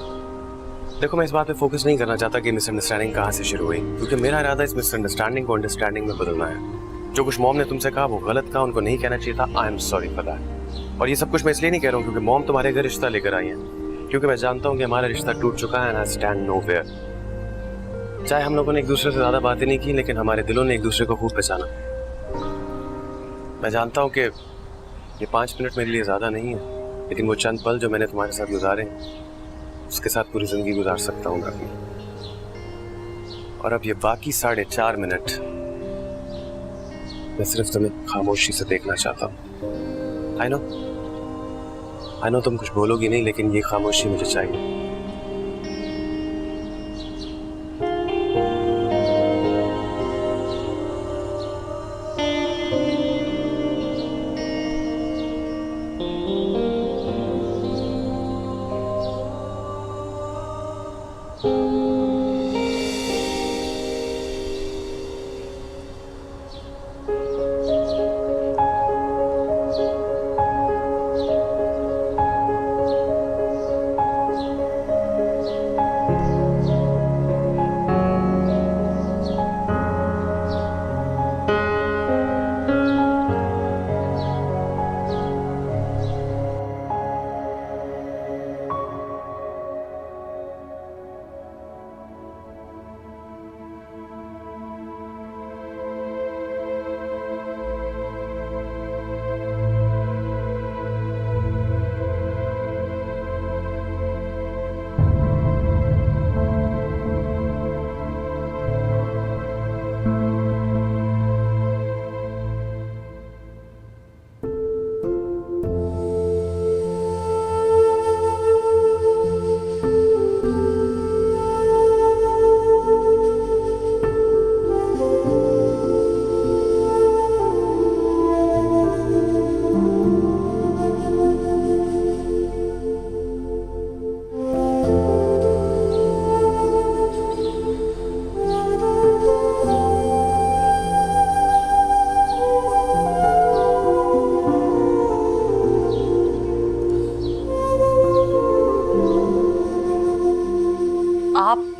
देखो मैं इस बात पे फोकस नहीं करना चाहता कि मिसअंडरस्टैंडिंग कहाँ से शुरू हुई, क्योंकि मेरा इरादा इस मिसअंडरस्टैंडिंग को अंडरस्टैंडिंग में बदलना है। जो कुछ मॉम ने तुमसे कहा वो गलत कहा, उनको नहीं कहना चाहिए था। I am sorry for that. और ये सब कुछ मैं इसलिए नहीं कह रहा हूँ क्योंकि मॉम तुम्हारे घर रिश्ता लेकर आई है, क्योंकि मैं जानता हूँ कि हमारा रिश्ता टूट चुका है एंड आई स्टैंड नोवेयर। चाहे हम लोगों ने एक दूसरे से ज्यादा बातें नहीं की, लेकिन हमारे दिलों ने एक दूसरे को खूब पहचाना। मैं जानता हूँ कि ये 5 मिनट मेरे लिए ज्यादा नहीं है, लेकिन वो चंद पल जो मैंने तुम्हारे साथ गुजारे उसके साथ पूरी जिंदगी गुजार सकता हूँ मैं अपनी। और अब ये बाकी 4.5 मिनट मैं सिर्फ तुम्हें खामोशी से देखना चाहता हूँ। आई नो तुम कुछ बोलोगी नहीं, लेकिन ये खामोशी मुझे चाहिए।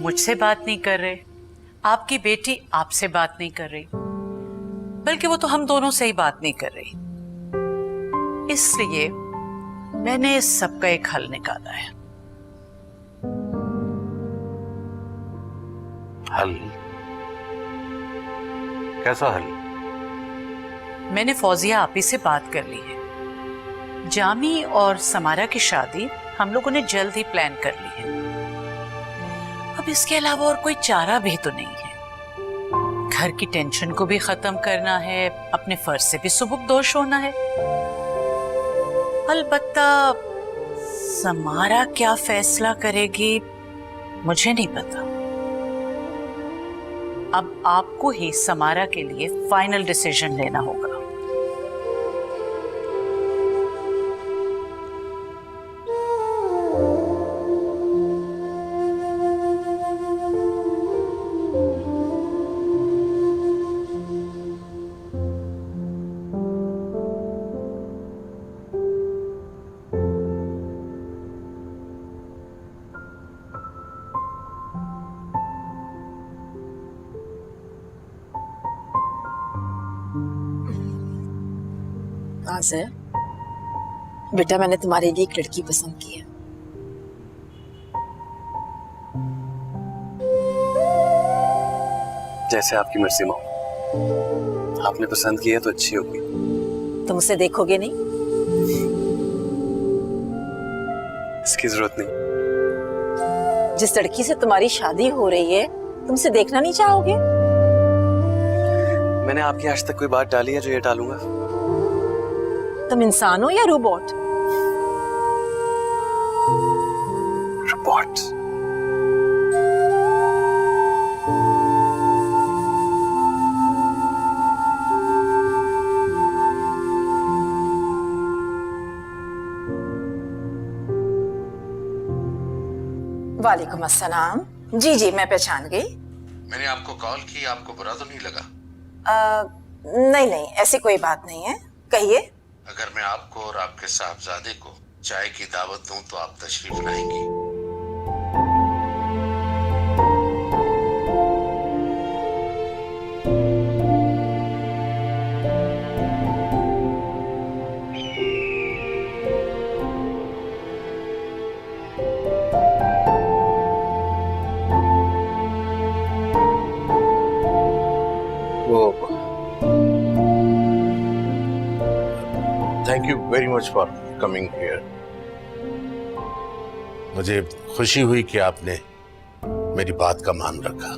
मुझसे बात नहीं कर रहे, आपकी बेटी आपसे बात नहीं कर रही, बल्कि वो तो हम दोनों से ही बात नहीं कर रही। इसलिए मैंने इस सब का एक हल निकाला है। हल? कैसा हल? मैंने फौजिया आपी से बात कर ली है। जामी और समारा की शादी हम लोगों ने जल्द ही प्लान कर ली है। अब इसके अलावा और कोई चारा भी तो नहीं है। घर की टेंशन को भी खत्म करना है, अपने फर्ज से भी सुबुकदोश होना है। अलबत्ता समारा क्या फैसला करेगी मुझे नहीं पता। अब आपको ही समारा के लिए फाइनल डिसीजन लेना होगा। नाज़िर, बेटा मैंने तुम्हारे लिए एक लड़की पसंद की है। जैसे आपकी मर्जी माँ, आपने पसंद की है तो अच्छी होगी। तुम उसे देखोगे नहीं? इसकी जरूरत नहीं। जिस लड़की से तुम्हारी शादी हो रही है तुम उसे देखना नहीं चाहोगे? मैंने आपकी आज तक कोई बात डाली है जो ये टालूंगा? तुम इंसान हो या रोबोट? रोबोट। वालेकुम अस्सलाम। जी जी मैं पहचान गई। मैंने आपको कॉल की, आपको बुरा तो नहीं लगा? नहीं नहीं ऐसी कोई बात नहीं है, कहिए। अगर मैं आपको और आपके साहबजादे को चाय की दावत दूं तो आप तशरीफ लाएंगी? Thank you very much for coming here. मुझे खुशी हुई कि आपने मेरी बात का मान रखा।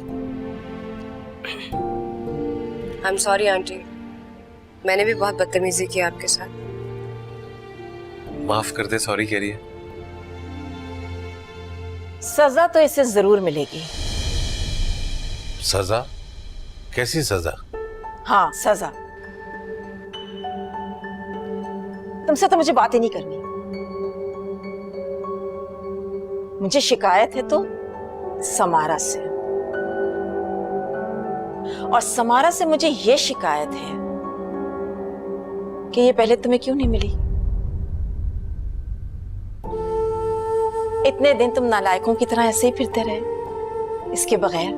आई एम सॉरी आंटी, मैंने भी बहुत बदतमीजी की आपके साथ। माफ कर दे, सॉरी कह रही है। सजा तो इसे जरूर मिलेगी। सजा? कैसी सजा? हाँ सजा। तुमसे तो मुझे बात ही नहीं करनी। मुझे शिकायत है तो समारा से, और समारा से मुझे ये शिकायत है कि ये पहले तुम्हें क्यों नहीं मिली। इतने दिन तुम नालायकों की तरह ऐसे ही फिरते रहे इसके बगैर।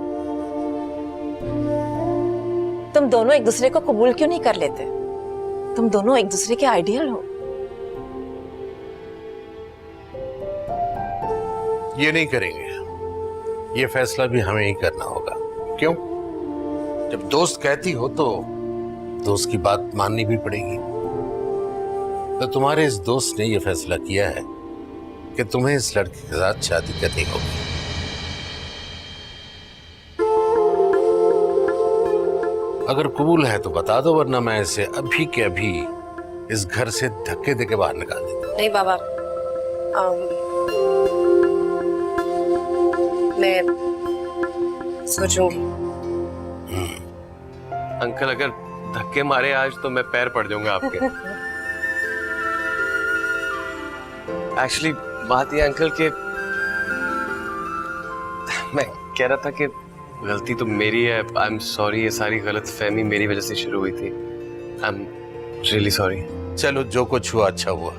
तुम दोनों एक दूसरे को कबूल क्यों नहीं कर लेते? तुम दोनों एक दूसरे के आइडियल हो। ये नहीं करेंगे, ये फैसला भी हमें ही करना होगा। क्यों? जब दोस्त कहती हो तो दोस्त की बात माननी भी पड़ेगी। तो तुम्हारे इस दोस्त ने यह फैसला किया है कि तुम्हें इस लड़के के साथ शादी करनी होगी। अगर कबूल है तो बता दो, वरना मैं इसे अभी के अभी इस घर से धक्के देके बाहर निकाल देता। नहीं बाबा, मैं सोचूंगी। अंकल अगर धक्के मारे आज तो मैं पैर पड़ जाऊंगा आपके। एक्चुअली बात ये अंकल के, मैं कह रहा था कि गलती तो मेरी है। आई एम सॉरी, ये सारी गलत फहमी मेरी वजह से शुरू हुई थी। I am really sorry. चलो जो कुछ हुआ अच्छा हुआ।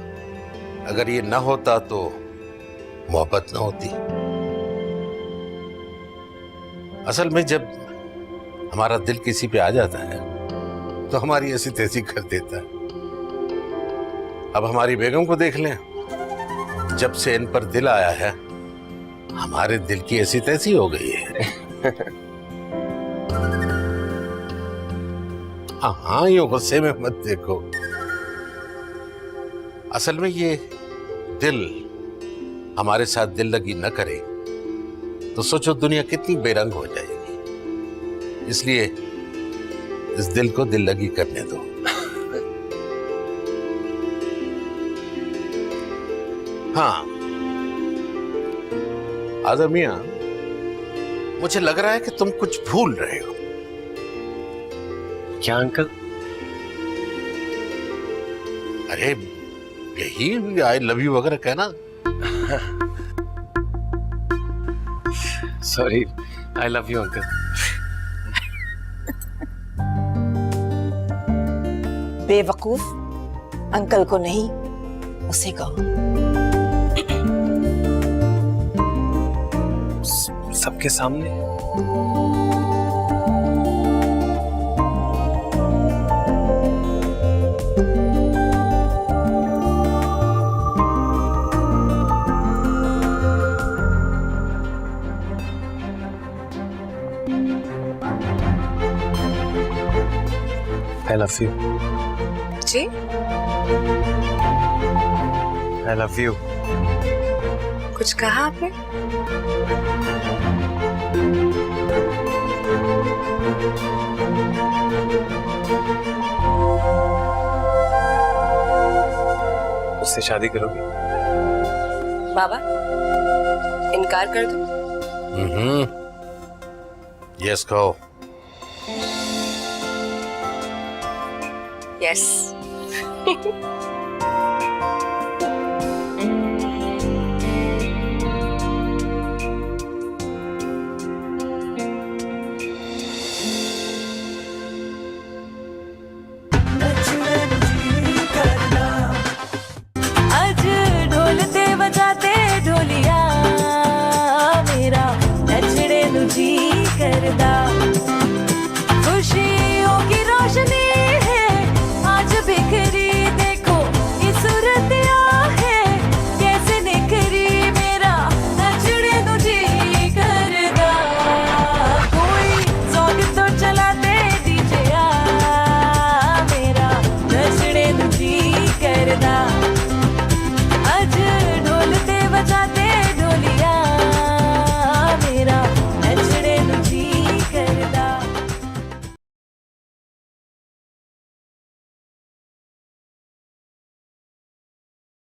अगर ये ना होता तो मोहब्बत ना होती। असल में जब हमारा दिल किसी पे आ जाता है तो हमारी ऐसी तैसी कर देता है। अब हमारी बेगम को देख लें, जब से इन पर दिल आया है हमारे दिल की ऐसी तैसी हो गई है। हाँ यूं गुस्से में मत देखो। असल में ये दिल हमारे साथ दिल लगी न करे तो सोचो दुनिया कितनी बेरंग हो जाएगी। इसलिए इस दिल को दिल लगी करने दो। हाँ, फादर मियां, मुझे लग रहा है कि तुम कुछ भूल रहे हो। क्या अंकल? अरे यही आई लव यू वगैरह कहना। Sorry, I love you uncle. बेवकूफ, अंकल को नहीं उसे कहो। सबके सामने? I love you. Ji? I love you. कुछ कहा आपने? उससे शादी करोगी? बाबा, इनकार कर दो। यस कहो। यस।